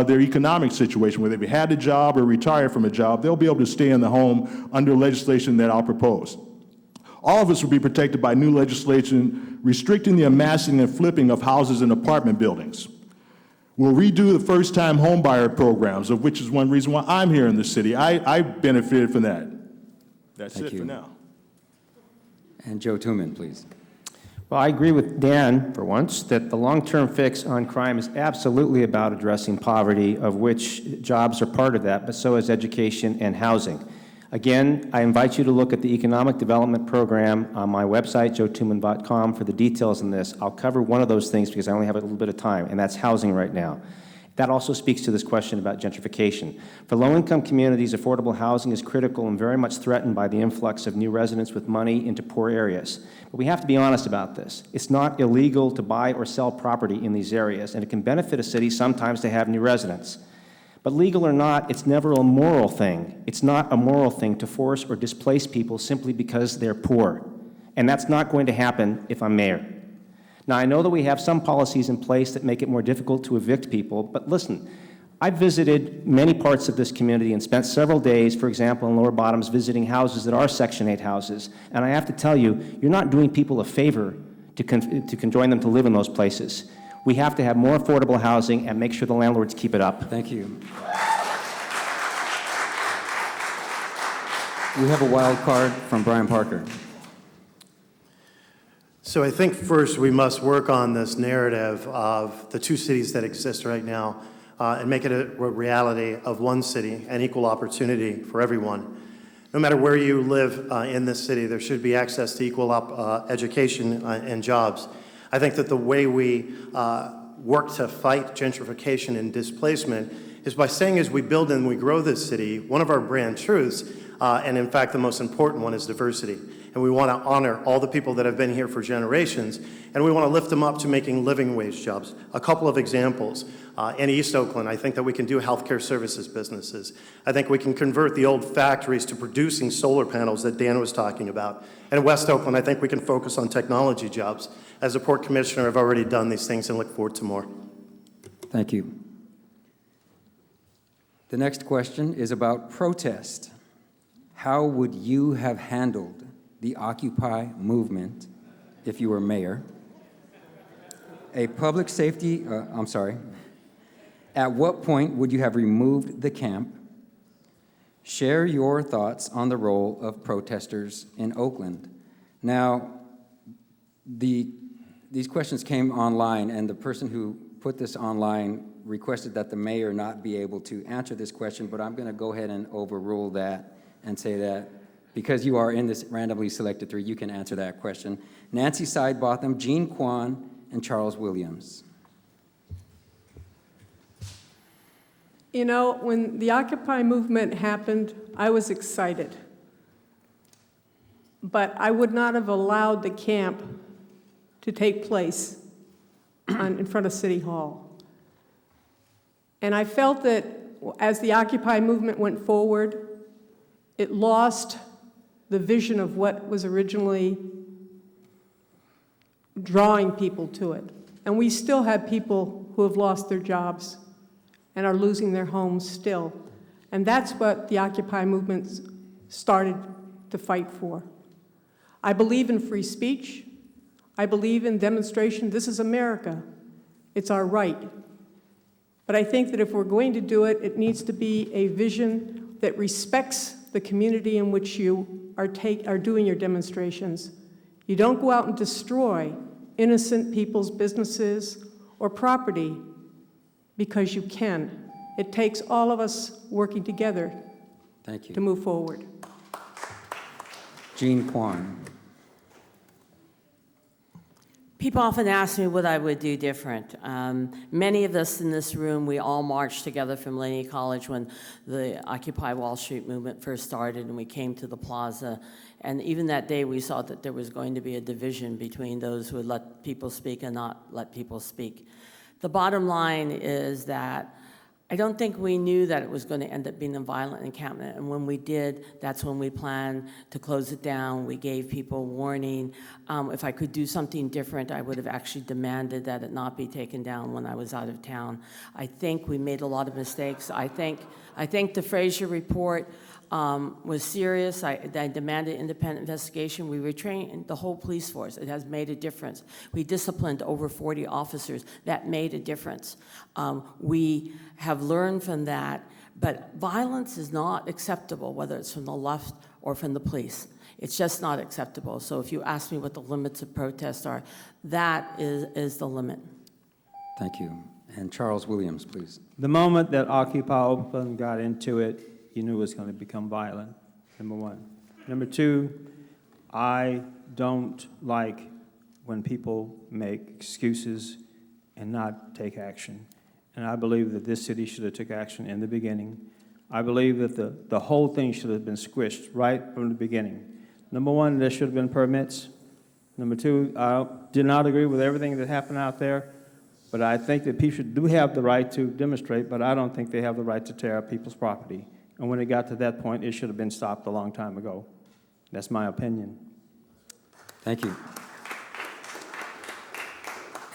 their economic situation. Whether they've had a job or retired from a job, they'll be able to stay in the home under legislation that I'll propose. All of us will be protected by new legislation restricting the amassing and flipping of houses and apartment buildings. We'll redo the first-time homebuyer programs, of which is one reason why I'm here in the city. I benefited from that. That's Thank it you. for now. And Joe Tooman, please. Well, I agree with Dan, for once, that the long-term fix on crime is absolutely about addressing poverty, of which jobs are part of that, but so is education and housing. Again, I invite you to look at the Economic Development Program on my website, joetooman.com, for the details on this. I'll cover one of those things because I only have a little bit of time, and that's housing right now. That also speaks to this question about gentrification. For low-income communities, affordable housing is critical and very much threatened by the influx of new residents with money into poor areas. But we have to be honest about this. It's not illegal to buy or sell property in these areas, and it can benefit a city sometimes to have new residents. But legal or not, it's never a moral thing. It's not a moral thing to force or displace people simply because they're poor. And that's not going to happen if I'm mayor. Now, I know that we have some policies in place that make it more difficult to evict people, but listen, I've visited many parts of this community and spent several days, for example, in Lower Bottoms, visiting houses that are Section 8 houses. And I have to tell you, you're not doing people a favor to conjoin them to live in those places. We have to have more affordable housing and make sure the landlords keep it up. Thank you. We have a wild card from Brian Parker. So I think first we must work on this narrative of the two cities that exist right now and make it a reality of one city and equal opportunity for everyone. No matter where you live in this city, there should be access to equal education and jobs. I think that the way we work to fight gentrification and displacement is by saying as we build and we grow this city, one of our brand truths, and in fact the most important one, is diversity. And we want to honor all the people that have been here for generations, and we want to lift them up to making living wage jobs. A couple of examples. In East Oakland, I think that we can do healthcare services businesses. I think we can convert the old factories to producing solar panels that Dan was talking about. And in West Oakland, I think we can focus on technology jobs. As a port commissioner, I've already done these things and look forward to more. Thank you. The next question is about protest. How would you have handled the Occupy movement if you were mayor? A public safety, At what point would you have removed the camp? Share your thoughts on the role of protesters in Oakland. Now, these questions came online, and the person who put this online requested that the mayor not be able to answer this question, but I'm going to go ahead and overrule that and say that because you are in this randomly selected three, you can answer that question. Nancy Sidebotham, Jean Kwan, and Charles Williams. You know, when the Occupy movement happened, I was excited. But I would not have allowed the camp to take place in front of City Hall. And I felt that as the Occupy movement went forward, it lost the vision of what was originally drawing people to it. And we still have people who have lost their jobs and are losing their homes still. And that's what the Occupy movement started to fight for. I believe in free speech. I believe in demonstration. This is America. It's our right. But I think that if we're going to do it, it needs to be a vision that respects the community in which you are doing your demonstrations. You don't go out and destroy innocent people's businesses or property because you can. It takes all of us working together to move forward. Jean Kwan. People often ask me what I would do different. Many of us in this room, we all marched together from Laney College when the Occupy Wall Street movement first started, and we came to the plaza. And even that day, we saw that there was going to be a division between those who would let people speak and not let people speak. The bottom line is that I don't think we knew that it was going to end up being a violent encampment, and when we did, that's when we planned to close it down. We gave people warning. If I could do something different, I would have actually demanded that it not be taken down when I was out of town. I think we made a lot of mistakes. I think the Fraser report was serious. I demanded independent investigation. We retrained the whole police force. It has made a difference. We disciplined over 40 officers. That made a difference. We have learned from that, but violence is not acceptable, whether it's from the left or from the police. It's just not acceptable. So if you ask me what the limits of protest are, that is the limit. Thank you. And Charles Williams, please. The moment that Occupy Oakland got into it, you knew it was going to become violent, number one. Number two, I don't like when people make excuses and not take action. And I believe that this city should have took action in the beginning. I believe that the whole thing should have been squished right from the beginning. Number one, there should have been permits. Number two, I did not agree with everything that happened out there, but I think that people do have the right to demonstrate, but I don't think they have the right to tear up people's property. And when it got to that point, it should have been stopped a long time ago. That's my opinion. Thank you.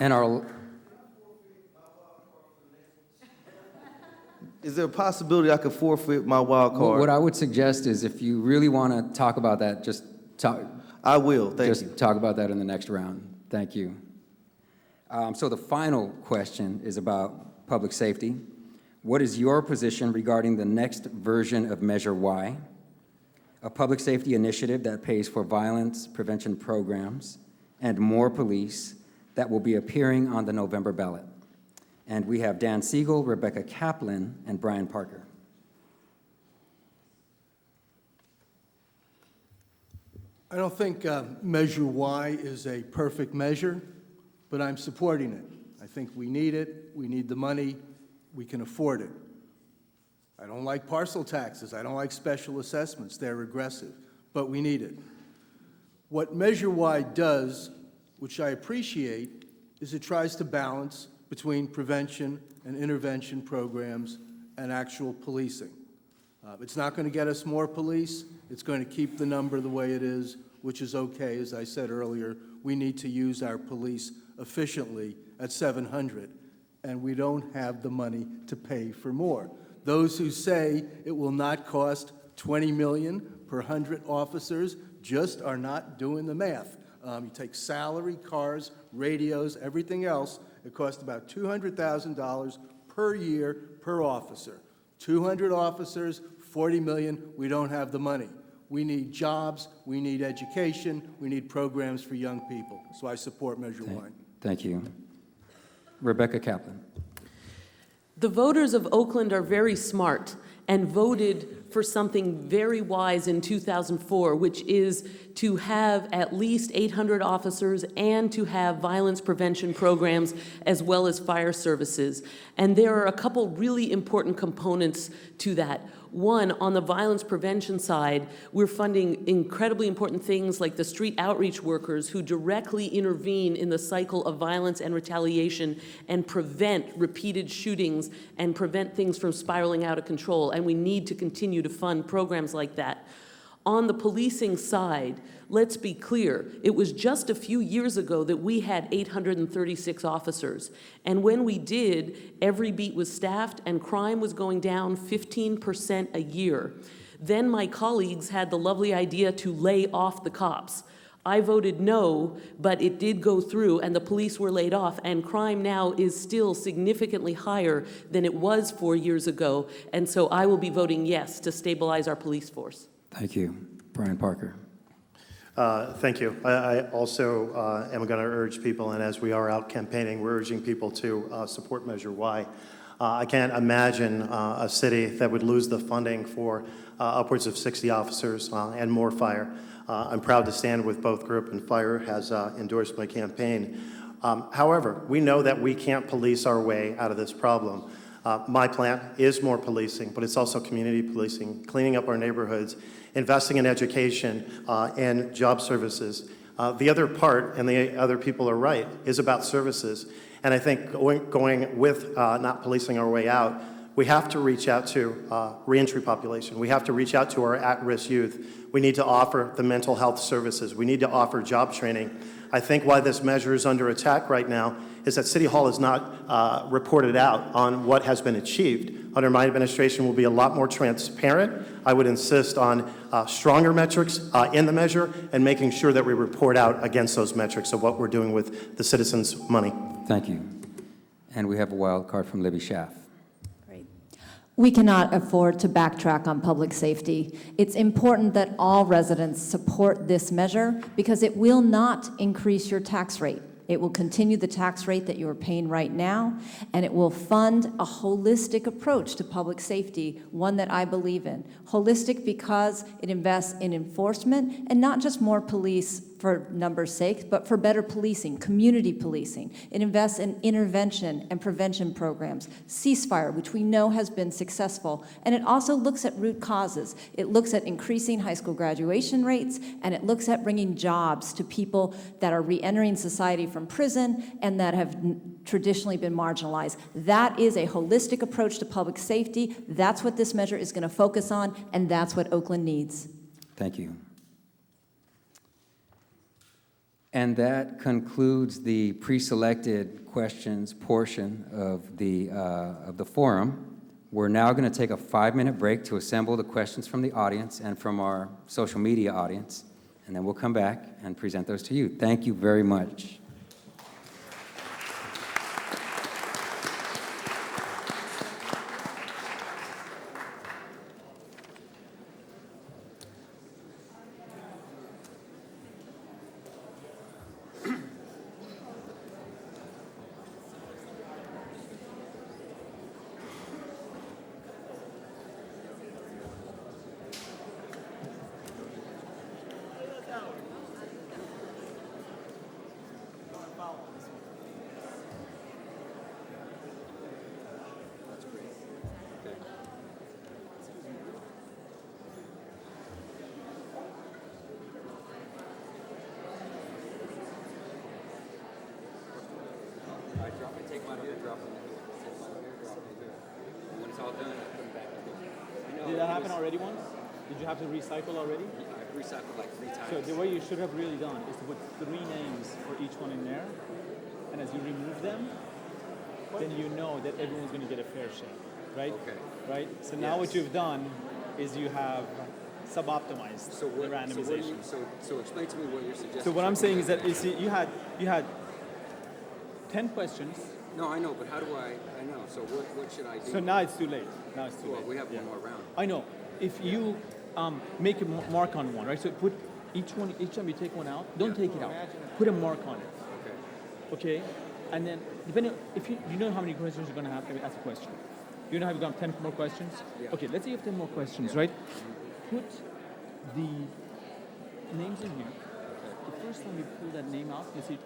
And our... Is there a possibility I could forfeit my wild card? What I would suggest is if you really want to talk about that, just talk. I will, thank you. Just talk about that in the next round. Thank you. So the final question is about public safety. What is your position regarding the next version of Measure Y, a public safety initiative that pays for violence prevention programs and more police that will be appearing on the November ballot? And we have Dan Siegel, Rebecca Kaplan, and Brian Parker. I don't think Measure Y is a perfect measure, but I'm supporting it. I think we need it. We need the money. We can afford it. I don't like parcel taxes. I don't like special assessments. They're regressive, but we need it. What Measure Y does, which I appreciate, is it tries to balance between prevention and intervention programs and actual policing. It's not going to get us more police. It's going to keep the number the way it is, which is okay. As I said earlier, we need to use our police efficiently at 700, and we don't have the money to pay for more. Those who say it will not cost $20 million per 100 officers just are not doing the math. You take salary, cars, radios, everything else, it costs about $200,000 per year per officer. 200 officers, $40 million, we don't have the money. We need jobs, we need education, we need programs for young people. So I support Measure Y. Thank you. Rebecca Kaplan. The voters of Oakland are very smart and voted for something very wise in 2004, which is to have at least 800 officers and to have violence prevention programs as well as fire services. And there are a couple really important components to that. One, on the violence prevention side, we're funding incredibly important things like the street outreach workers who directly intervene in the cycle of violence and retaliation and prevent repeated shootings and prevent things from spiraling out of control. And we need to continue to fund programs like that. On the policing side, let's be clear, it was just a few years ago that we had 836 officers. And when we did, every beat was staffed and crime was going down 15% a year. Then my colleagues had the lovely idea to lay off the cops. I voted no, but it did go through and the police were laid off, and crime now is still significantly higher than it was 4 years ago. And so I will be voting yes to stabilize our police force. Thank you. Brian Parker. Thank you. I also am going to urge people, and as we are out campaigning, we're urging people to support Measure Y. I can't imagine a city that would lose the funding for upwards of 60 officers and more fire I'm proud to stand with both group, and Fire has endorsed my campaign. However, we know that we can't police our way out of this problem. My plan is more policing, but it's also community policing, cleaning up our neighborhoods, investing in education and job services. The other part, and the other people are right, is about services. And I think going with not policing our way out, we have to reach out to reentry population. We have to reach out to our at-risk youth. We need to offer the mental health services. We need to offer job training. I think why this measure is under attack right now is that City Hall has not reported out on what has been achieved. Under my administration, we'll be a lot more transparent. I would insist on stronger metrics in the measure and making sure that we report out against those metrics of what we're doing with the citizens' money. Thank you. And we have a wild card from Libby Schaff. We cannot afford to backtrack on public safety. It's important that all residents support this measure because it will not increase your tax rate. It will continue the tax rate that you are paying right now, and it will fund a holistic approach to public safety, one that I believe in. Holistic because it invests in enforcement and not just more police for numbers' sake, but for better policing, community policing. It invests in intervention and prevention programs, ceasefire, which we know has been successful, and it also looks at root causes. It looks at increasing high school graduation rates, and it looks at bringing jobs to people that are re-entering society from prison and that have traditionally been marginalized. That is a holistic approach to public safety. That's what this measure is going to focus on, and that's what Oakland needs. Thank you. And that concludes the pre-selected questions portion of the forum. We're now going to take a 5-minute break to assemble the questions from the audience and from our social media audience, and then we'll come back and present those to you. Thank you very much. Did that happen already once? Did you have to recycle already? I've recycled like 3 times. So the way you should have really done is to put 3 names for each one in there, and as you remove them, then you know that everyone's going to get a fair share, right? Okay. Right? So now what you've done is you have sub-optimized the randomization. So explain to me what you're suggesting. So what I'm saying is that you had 10 questions. No, I know, but how do I know? So what should I do? So now it's too late. Now it's too late. Well, we have one more round. I know. If you make a mark on one, right? So put each time you take one out, don't take it out. Put a mark on it. Okay. And then depending if you know how many questions you're going to have, ask a question. You know how you've got 10 more questions? Yeah. Okay, let's say you have 10 more questions, right? Put the names in here. The first time you pull that name out, you see.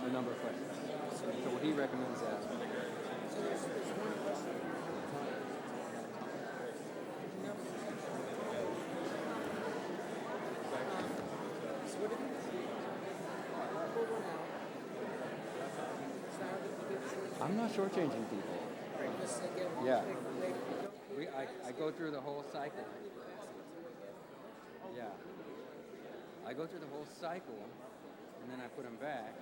A number of questions. So what he recommends is I'm not shortchanging people. Yeah. I go through the whole cycle. Yeah. I go through the whole cycle, and then I put them back.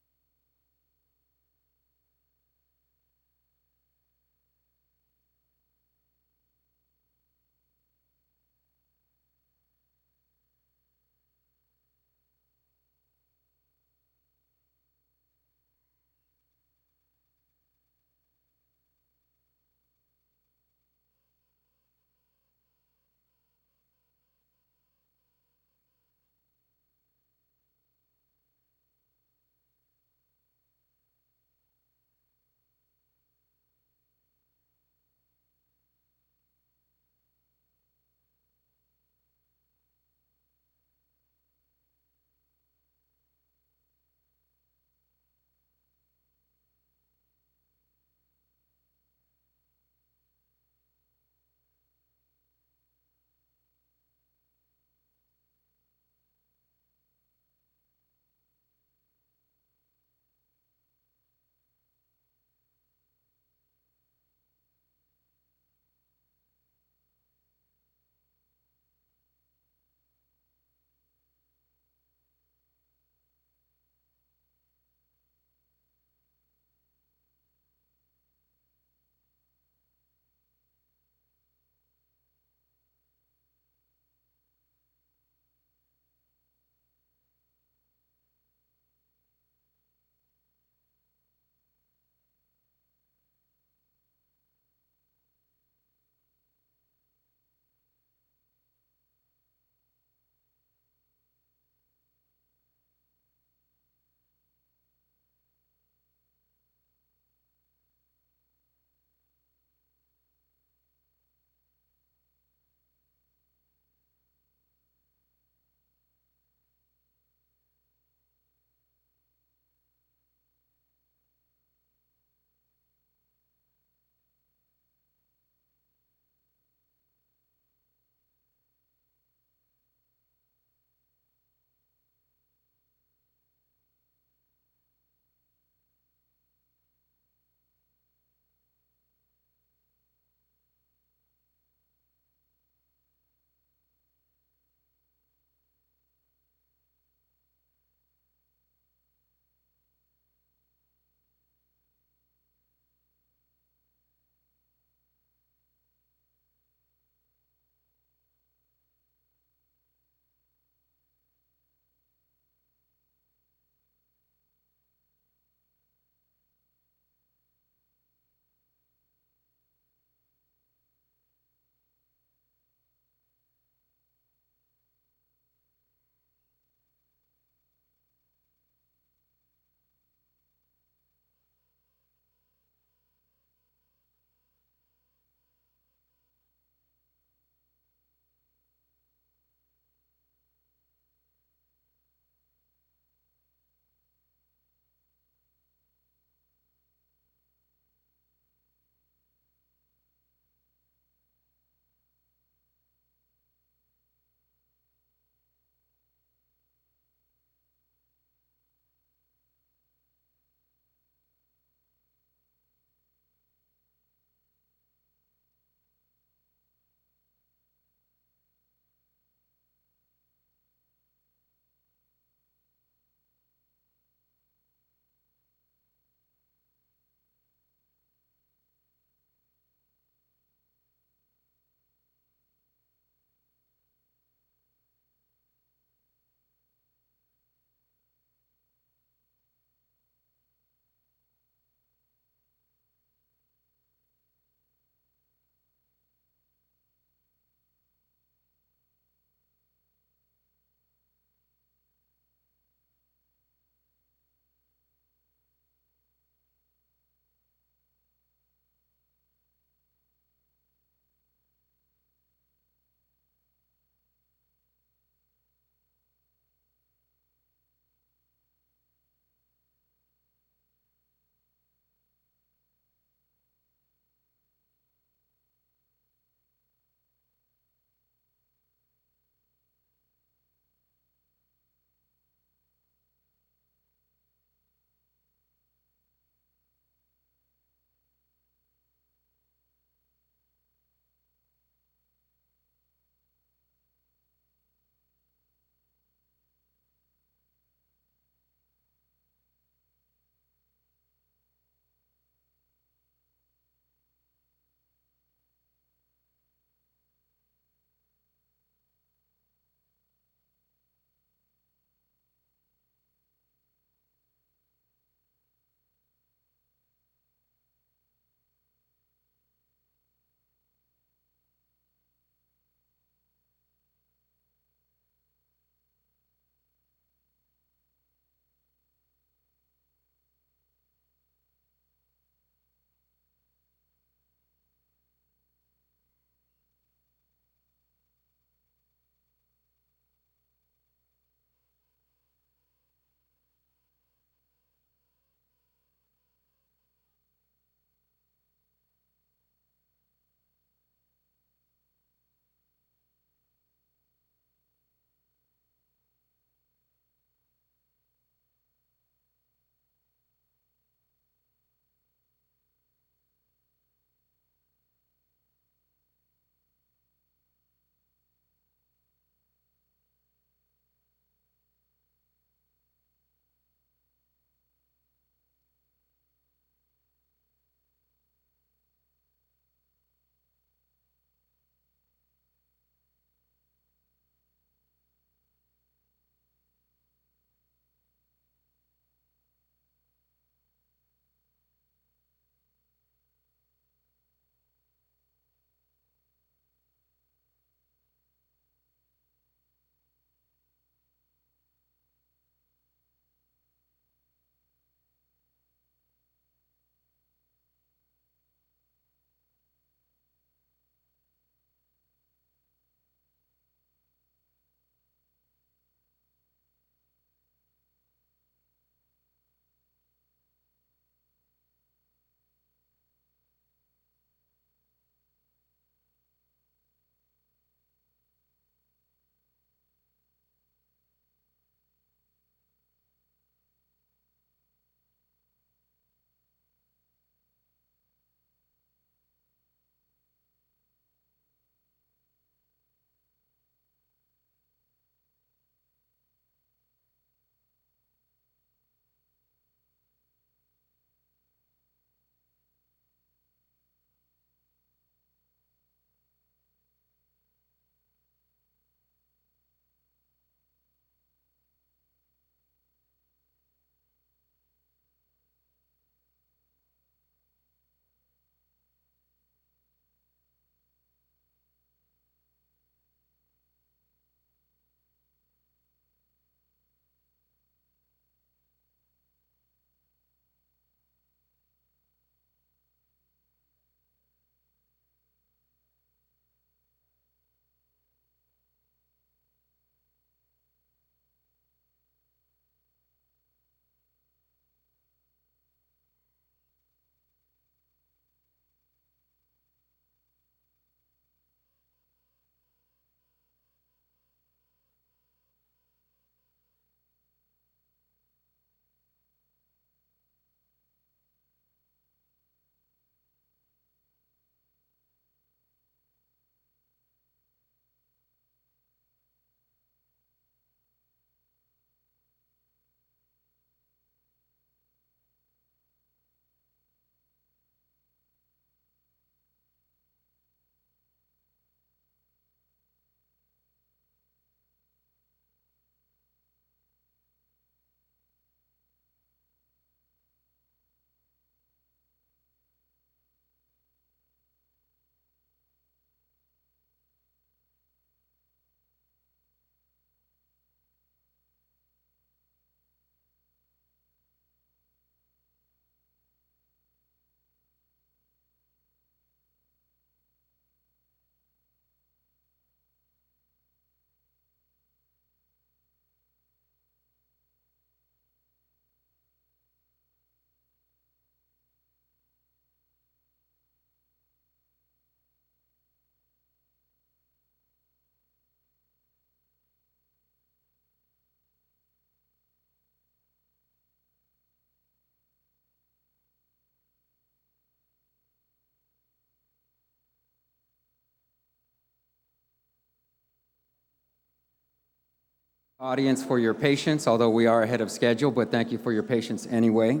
Audience for your patience, although we are ahead of schedule, but thank you for your patience anyway.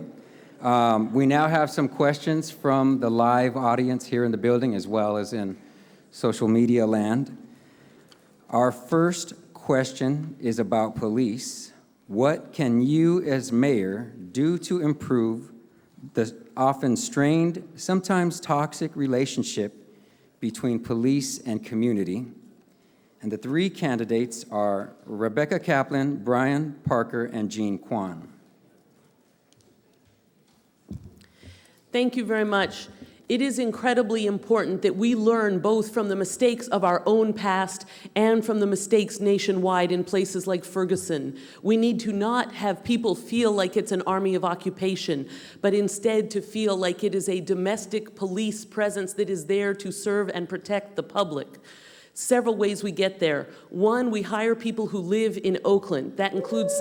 We now have some questions from the live audience here in the building as well as in social media land. Our first question is about police. What can you as mayor do to improve the often strained, sometimes toxic relationship between police and community? And the three candidates are Rebecca Kaplan, Brian Parker, and Jean Kwan. Thank you very much. It is incredibly important that we learn both from the mistakes of our own past and from the mistakes nationwide in places like Ferguson. We need to not have people feel like it's an army of occupation, but instead to feel like it is a domestic police presence that is there to serve and protect the public. Several ways we get there. One, we hire people who live in Oakland. That includes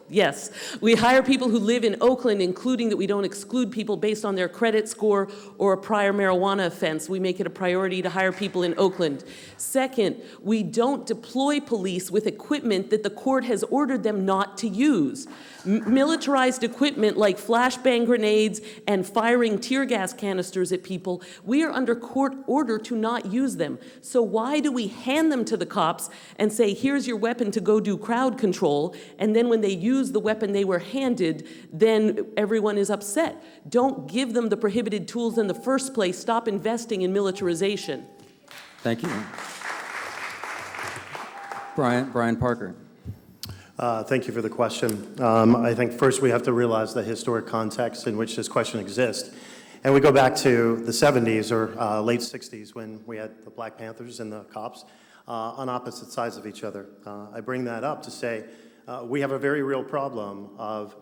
yes, we hire people who live in Oakland, including that we don't exclude people based on their credit score or a prior marijuana offense. We make it a priority to hire people in Oakland. Second, we don't deploy police with equipment that the court has ordered them not to use. Militarized equipment like flashbang grenades and firing tear gas canisters at people, we are under court order to not use them. So why do we hand them to the cops and say, here's your weapon to go do crowd control, and then when they use the weapon they were handed, then everyone is upset? Don't give them the prohibited tools in the first place. Stop investing in militarization. Thank you. Brian Parker. Thank you for the question. I think first we have to realize the historic context in which this question exists. And we go back to the 70s or late 60s when we had the Black Panthers and the cops on opposite sides of each other. I bring that up to say we have a very real problem of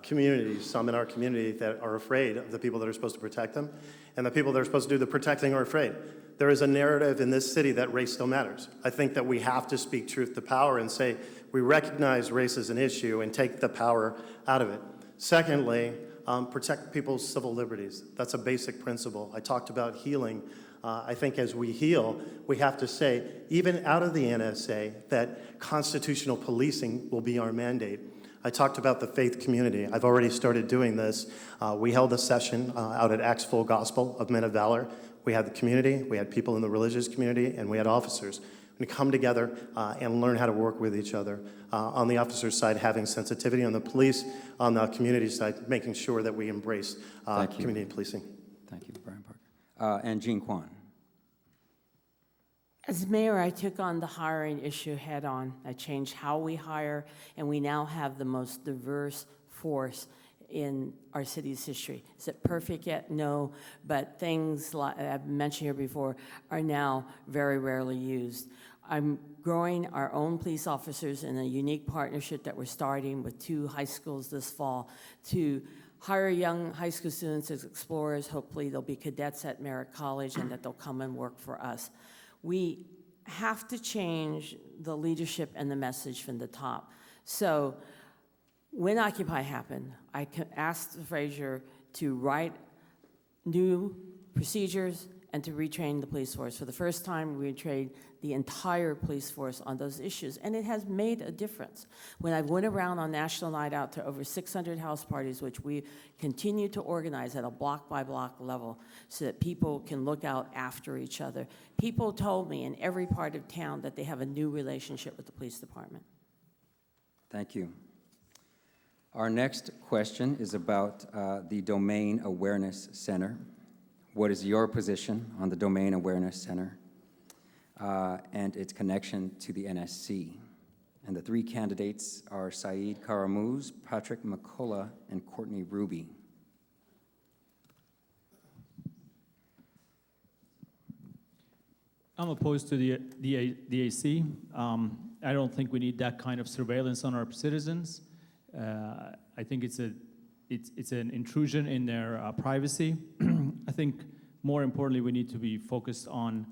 communities, some in our community that are afraid of the people that are supposed to protect them, and the people that are supposed to do the protecting are afraid. There is a narrative in this city that race still matters. I think that we have to speak truth to power and say we recognize race as an issue and take the power out of it. Secondly, protect people's civil liberties. That's a basic principle. I talked about healing. I think as we heal, we have to say, even out of the NSA, that constitutional policing will be our mandate. I talked about the faith community. I've already started doing this. We held a session out at Acts Full Gospel of Men of Valor. We had the community, we had people in the religious community, and we had officers. We come together and learn how to work with each other. On the officer's side, having sensitivity. On the police, on the community side, making sure that we embrace community policing. Thank you, Brian Parker. And Jean Kwan. As mayor, I took on the hiring issue head on. I changed how we hire, and we now have the most diverse force in our city's history. Is it perfect yet? No, but things like I've mentioned here before are now very rarely used. I'm growing our own police officers in a unique partnership that we're starting with 2 high schools this fall to hire young high school students as explorers. Hopefully they'll be cadets at Merritt College and that they'll come and work for us. We have to change the leadership and the message from the top. So when Occupy happened, I asked Frazier to write new procedures and to retrain the police force. For the first time, we retrained the entire police force on those issues, and it has made a difference. When I went around on National Night Out to over 600 house parties, which we continue to organize at a block-by-block level so that people can look out after each other, people told me in every part of town that they have a new relationship with the police department. Thank you. Our next question is about the Domain Awareness Center. What is your position on the Domain Awareness Center and its connection to the NSC? And the 3 candidates are Saeed Karamuz, Patrick McCullough, and Courtney Ruby. I'm opposed to the DAC. I don't think we need that kind of surveillance on our citizens. I think it's an intrusion in their privacy. I think more importantly, we need to be focused on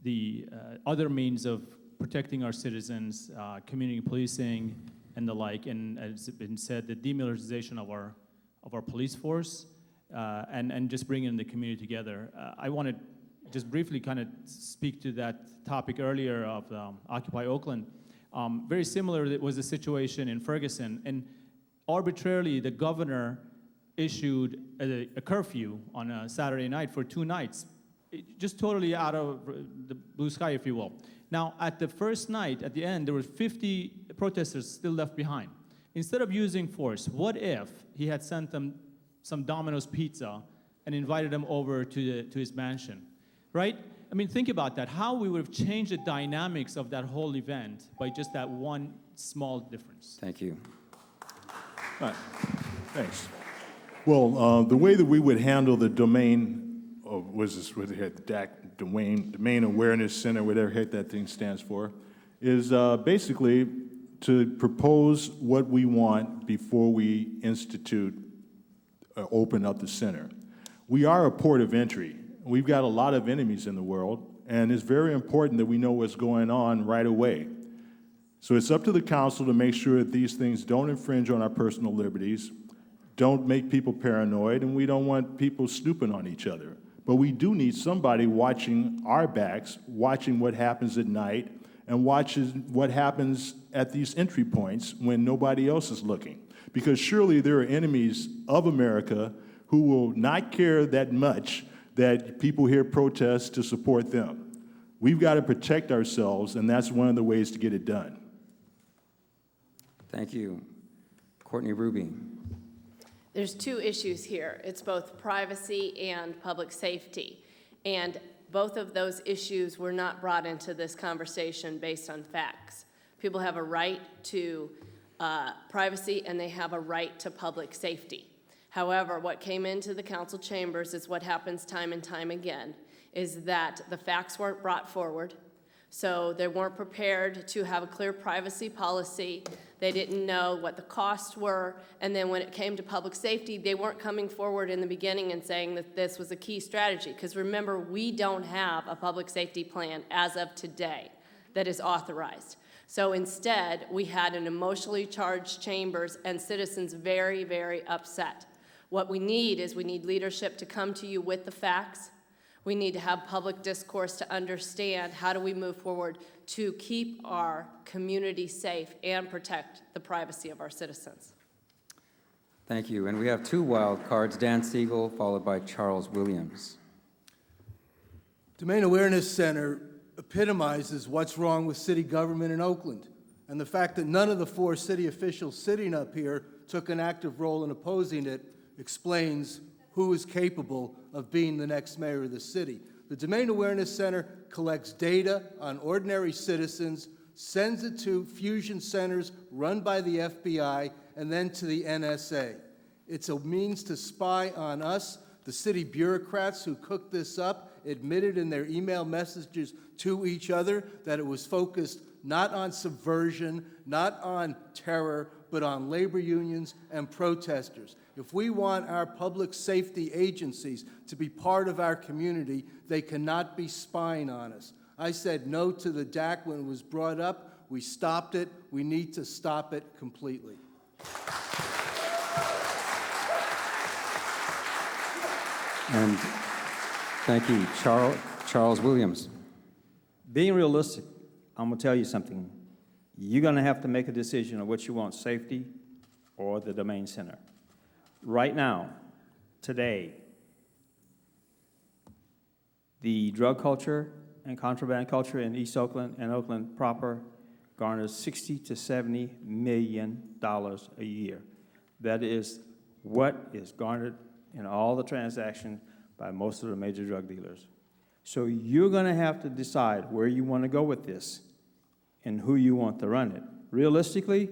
the other means of protecting our citizens, community policing, and the like. And as it's been said, the demilitarization of our police force, and just bringing the community together. I want to just briefly kind of speak to that topic earlier of Occupy Oakland. Very similar was the situation in Ferguson, and arbitrarily the governor issued a curfew on a Saturday night for 2 nights, just totally out of the blue sky, if you will. Now, at the first night, at the end, there were 50 protesters still left behind. Instead of using force, what if he had sent them some Domino's pizza and invited them over to his mansion, right? I mean, think about that. How we would have changed the dynamics of that whole event by just that one small difference. Thank you. All right. Thanks. Well, the way that we would handle the domain, what they had, the DAC, Domain Awareness Center, whatever heck that thing stands for, is basically to propose what we want before we institute, open up the center. We are a port of entry. We've got a lot of enemies in the world, and it's very important that we know what's going on right away. So it's up to the council to make sure that these things don't infringe on our personal liberties, don't make people paranoid, and we don't want people snooping on each other. But we do need somebody watching our backs, watching what happens at night, and watching what happens at these entry points when nobody else is looking. Because surely there are enemies of America who will not care that much that people hear protests to support them. We've got to protect ourselves, and that's one of the ways to get it done. Thank you. Courtney Ruby. There's 2 issues here. It's both privacy and public safety. And both of those issues were not brought into this conversation based on facts. People have a right to privacy and they have a right to public safety. However, what came into the council chambers is what happens time and time again, is that the facts weren't brought forward. So they weren't prepared to have a clear privacy policy. They didn't know what the costs were. And then when it came to public safety, they weren't coming forward in the beginning and saying that this was a key strategy. Because remember, we don't have a public safety plan as of today that is authorized. So instead, we had an emotionally charged chambers and citizens very, very upset. What we need is we need leadership to come to you with the facts. We need to have public discourse to understand how do we move forward to keep our community safe and protect the privacy of our citizens. Thank you. And we have 2 wild cards, Dan Siegel, followed by Charles Williams. Domain Awareness Center epitomizes what's wrong with city government in Oakland. And the fact that none of the 4 city officials sitting up here took an active role in opposing it explains who is capable of being the next mayor of the city. The Domain Awareness Center collects data on ordinary citizens, sends it to fusion centers run by the FBI, and then to the NSA. It's a means to spy on us. The city bureaucrats who cooked this up admitted in their email messages to each other that it was focused not on subversion, not on terror, but on labor unions and protesters. If we want our public safety agencies to be part of our community, they cannot be spying on us. I said no to the DAC when it was brought up. We stopped it. We need to stop it completely. And thank you. Charles Williams. Being realistic, I'm going to tell you something. You're going to have to make a decision on what you want, safety or the domain center. Right now, today, the drug culture and contraband culture in East Oakland and Oakland proper garners $60 to $70 million a year. That is what is garnered in all the transactions by most of the major drug dealers. So you're going to have to decide where you want to go with this and who you want to run it. Realistically,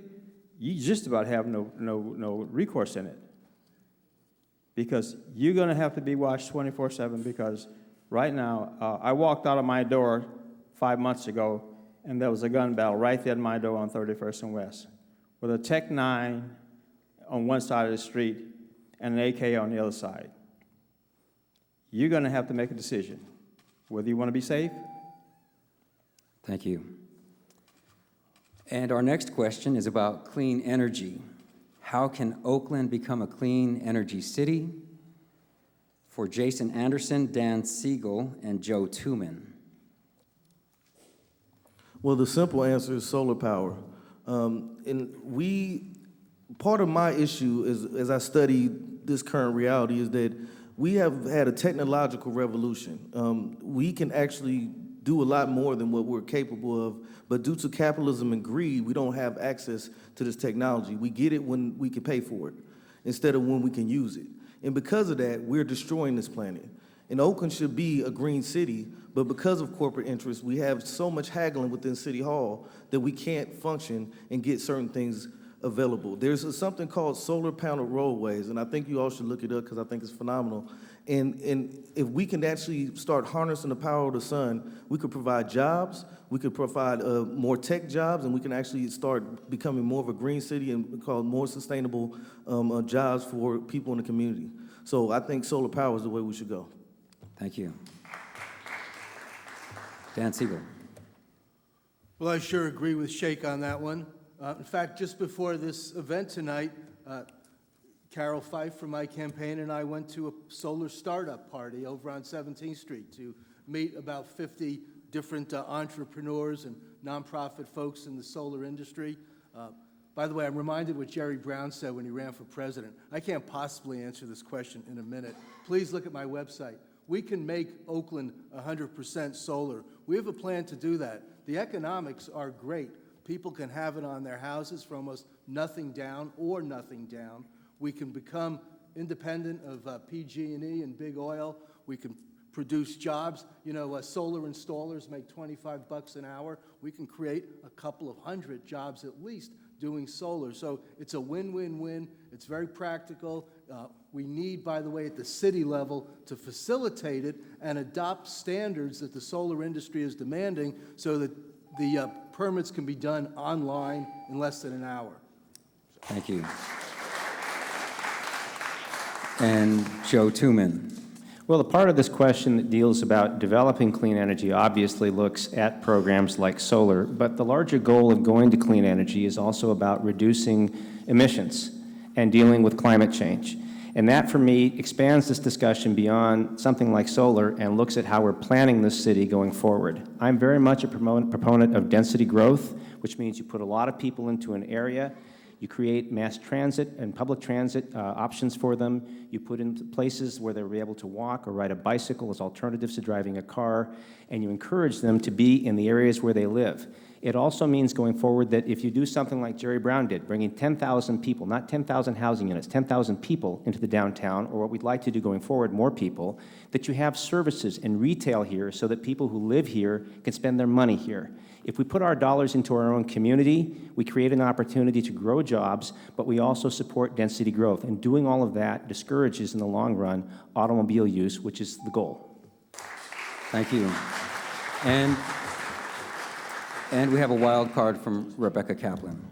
you just about have no recourse in it, because you're going to have to be watched 24/7. Because right now, I walked out of my door 5 months ago, and there was a gun battle right there at my door on 31st and West, with a Tech 9 on one side of the street and an AK on the other side. You're going to have to make a decision whether you want to be safe. Thank you. And our next question is about clean energy. How can Oakland become a clean energy city? For Jason Anderson, Dan Siegel, and Joe Tooman. Well, the simple answer is solar power. Part of my issue is, as I study this current reality, is that we have had a technological revolution. We can actually do a lot more than what we're capable of, but due to capitalism and greed, we don't have access to this technology. We get it when we can pay for it, instead of when we can use it. And because of that, we're destroying this planet. And Oakland should be a green city, but because of corporate interests, we have so much haggling within City Hall that we can't function and get certain things available. There's something called solar panel roadways, and I think you all should look it up because I think it's phenomenal. And if we can actually start harnessing the power of the sun, we could provide jobs, we could provide more tech jobs, and we can actually start becoming more of a green city and call more sustainable jobs for people in the community. So I think solar power is the way we should go. Thank you. Dan Siegel. Well, I sure agree with Sheikh on that one. In fact, just before this event tonight, Carol Fife from my campaign and I went to a solar startup party over on 17th Street to meet about 50 different entrepreneurs and nonprofit folks in the solar industry. By the way, I'm reminded what Jerry Brown said when he ran for president. I can't possibly answer this question in a minute. Please look at my website. We can make Oakland 100% solar. We have a plan to do that. The economics are great. People can have it on their houses for almost nothing down or nothing down. We can become independent of PG&E and big oil. We can produce jobs. You know, solar installers make $25 an hour. We can create a couple of hundred jobs at least doing solar. So it's a win-win-win. It's very practical. We need, by the way, at the city level to facilitate it and adopt standards that the solar industry is demanding so that the permits can be done online in less than an hour. Thank you. And Joe Tooman. Well, the part of this question that deals about developing clean energy obviously looks at programs like solar, but the larger goal of going to clean energy is also about reducing emissions and dealing with climate change. And that, for me, expands this discussion beyond something like solar and looks at how we're planning this city going forward. I'm very much a proponent of density growth, which means you put a lot of people into an area, you create mass transit and public transit options for them, you put in places where they'll be able to walk or ride a bicycle as alternatives to driving a car, and you encourage them to be in the areas where they live. It also means going forward that if you do something like Jerry Brown did, bringing 10,000 people, not 10,000 housing units, 10,000 people into the downtown, or what we'd like to do going forward, more people, that you have services and retail here so that people who live here can spend their money here. If we put our dollars into our own community, we create an opportunity to grow jobs, but we also support density growth. And doing all of that discourages, in the long run, automobile use, which is the goal. Thank you. And we have a wild card from Rebecca Kaplan.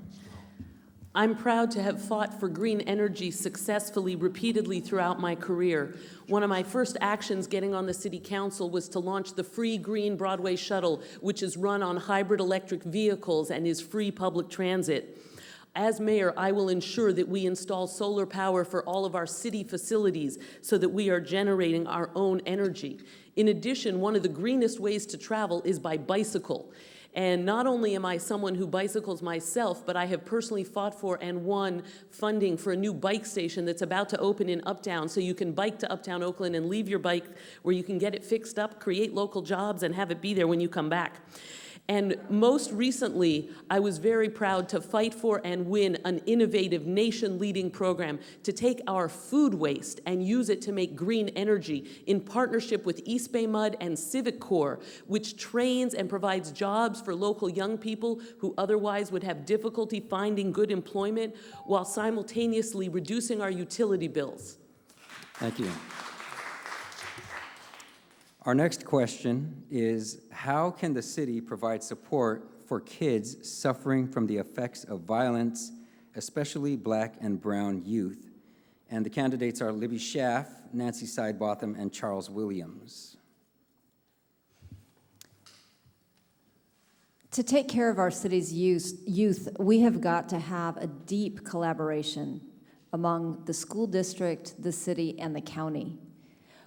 I'm proud to have fought for green energy successfully, repeatedly throughout my career. One of my first actions getting on the city council was to launch the free green Broadway shuttle, which is run on hybrid electric vehicles and is free public transit. As mayor, I will ensure that we install solar power for all of our city facilities so that we are generating our own energy. In addition, one of the greenest ways to travel is by bicycle. And not only am I someone who bicycles myself, but I have personally fought for and won funding for a new bike station that's about to open in Uptown, so you can bike to Uptown Oakland and leave your bike where you can get it fixed up, create local jobs, and have it be there when you come back. And most recently, I was very proud to fight for and win an innovative nation-leading program to take our food waste and use it to make green energy in partnership with East Bay Mud and Civic Corps, which trains and provides jobs for local young people who otherwise would have difficulty finding good employment while simultaneously reducing our utility bills. Thank you. Our next question is, how can the city provide support for kids suffering from the effects of violence, especially Black and brown youth? And the candidates are Libby Schaff, Nancy Sidebotham, and Charles Williams. To take care of our city's youth, we have got to have a deep collaboration among the school district, the city, and the county.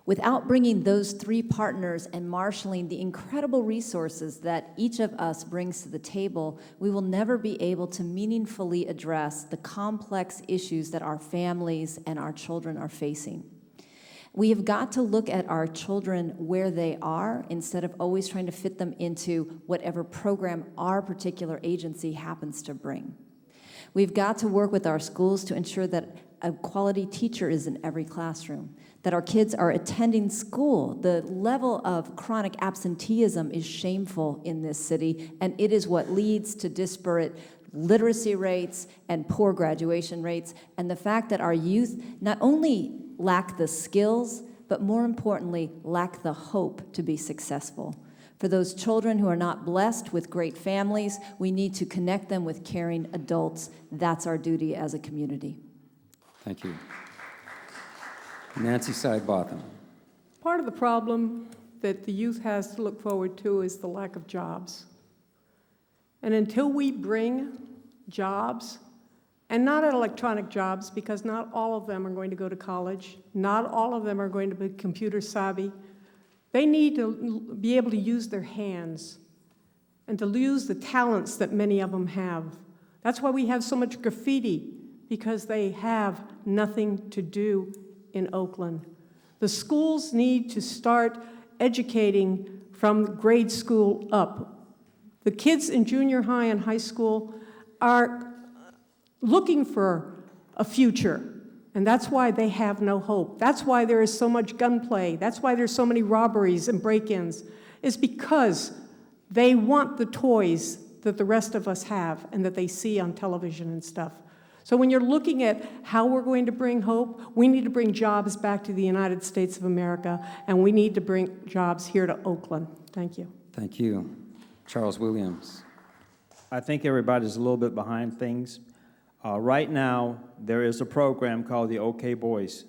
Without bringing those three partners and marshaling the incredible resources that each of us brings to the table, we will never be able to meaningfully address the complex issues that our families and our children are facing. We have got to look at our children where they are instead of always trying to fit them into whatever program our particular agency happens to bring. We've got to work with our schools to ensure that a quality teacher is in every classroom, that our kids are attending school. The level of chronic absenteeism is shameful in this city, and it is what leads to disparate literacy rates and poor graduation rates, and the fact that our youth not only lack the skills, but more importantly, lack the hope to be successful. For those children who are not blessed with great families, we need to connect them with caring adults. That's our duty as a community. Thank you. Nancy Side-Botham. Part of the problem that the youth has to look forward to is the lack of jobs. And until we bring jobs, and not electronic jobs, because not all of them are going to go to college, not all of them are going to be computer savvy. They need to be able to use their hands and to use the talents that many of them have. That's why we have so much graffiti, because they have nothing to do in Oakland. The schools need to start educating from grade school up. The kids in junior high and high school are looking for a future, and that's why they have no hope. That's why there is so much gunplay. That's why there's so many robberies and break-ins. It's because they want the toys that the rest of us have and that they see on television and stuff. So when you're looking at how we're going to bring hope, we need to bring jobs back to the United States of America, and we need to bring jobs here to Oakland. Thank you. Thank you. Charles Williams. I think everybody's a little bit behind things. Right now, there is a program called the OK Boys.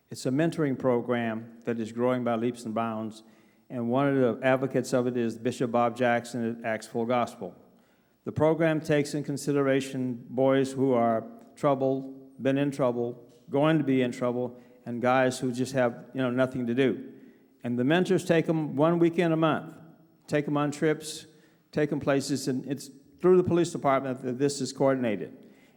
It's a mentoring program that is growing by leaps and bounds, and one of the advocates of it is Bishop Bob Jackson at Acts Full Gospel. The program takes in consideration boys who are troubled, been in trouble, going to be in trouble, and guys who just have nothing to do. And the mentors take them 1 weekend a month, take them on trips, take them places, and it's through the police department that this is coordinated.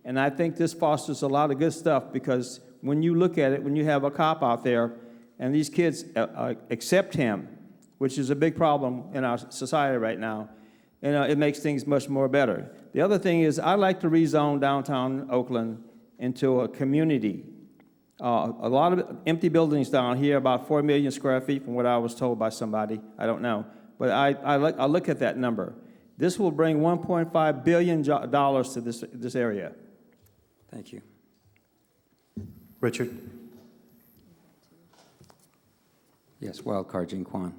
And I think this fosters a lot of good stuff, because when you look at it, when you have a cop out there and these kids accept him, which is a big problem in our society right now, it makes things much more better. The other thing is I'd like to rezone downtown Oakland into a community. A lot of empty buildings down here, about 4 million square feet from what I was told by somebody. I don't know. But I look at that number. This will bring $1.5 billion to this area. Thank you. Richard? Yes, Wildcard Jean Quan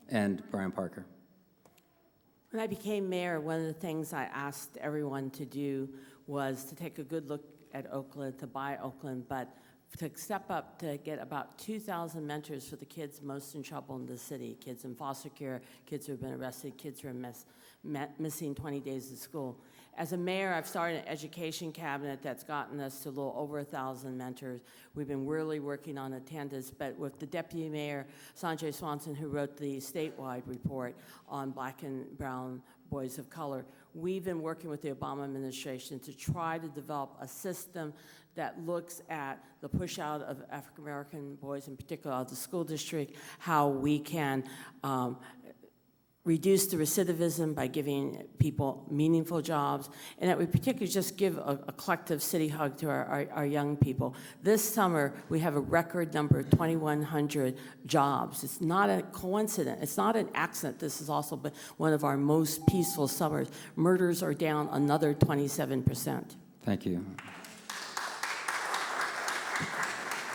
and Brian Parker. When I became mayor, one of the things I asked everyone to do was to take a good look at Oakland, to buy Oakland, but to step up to get about 2,000 mentors for the kids most in trouble in the city, kids in foster care, kids who have been arrested, kids who are missing 20 days of school. As a mayor, I've started an education cabinet that's gotten us to a little over 1,000 mentors. We've been really working on attendance, but with the deputy mayor, Sanjay Swanson, who wrote the statewide report on black and brown boys of color, we've been working with the Obama administration to try to develop a system that looks at the push out of African American boys, in particular out of the school district, how we can reduce the recidivism by giving people meaningful jobs, and that we particularly just give a collective city hug to our young people. This summer, we have a record number of 2,100 jobs. It's not a coincidence. It's not an accident. This has also been one of our most peaceful summers. Murders are down another 27%. Thank you.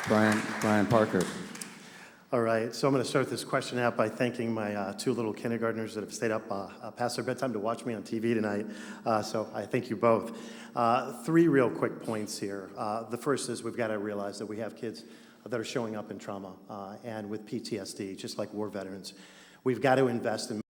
Brian Parker. All right, so I'm going to start this question out by thanking my two little kindergartners that have stayed up past their bedtime to watch me on TV tonight. So I thank you both. Three real quick points here. The first is we've got to realize that we have kids that are showing up in trauma and with PTSD, just like war veterans. We've got to invest in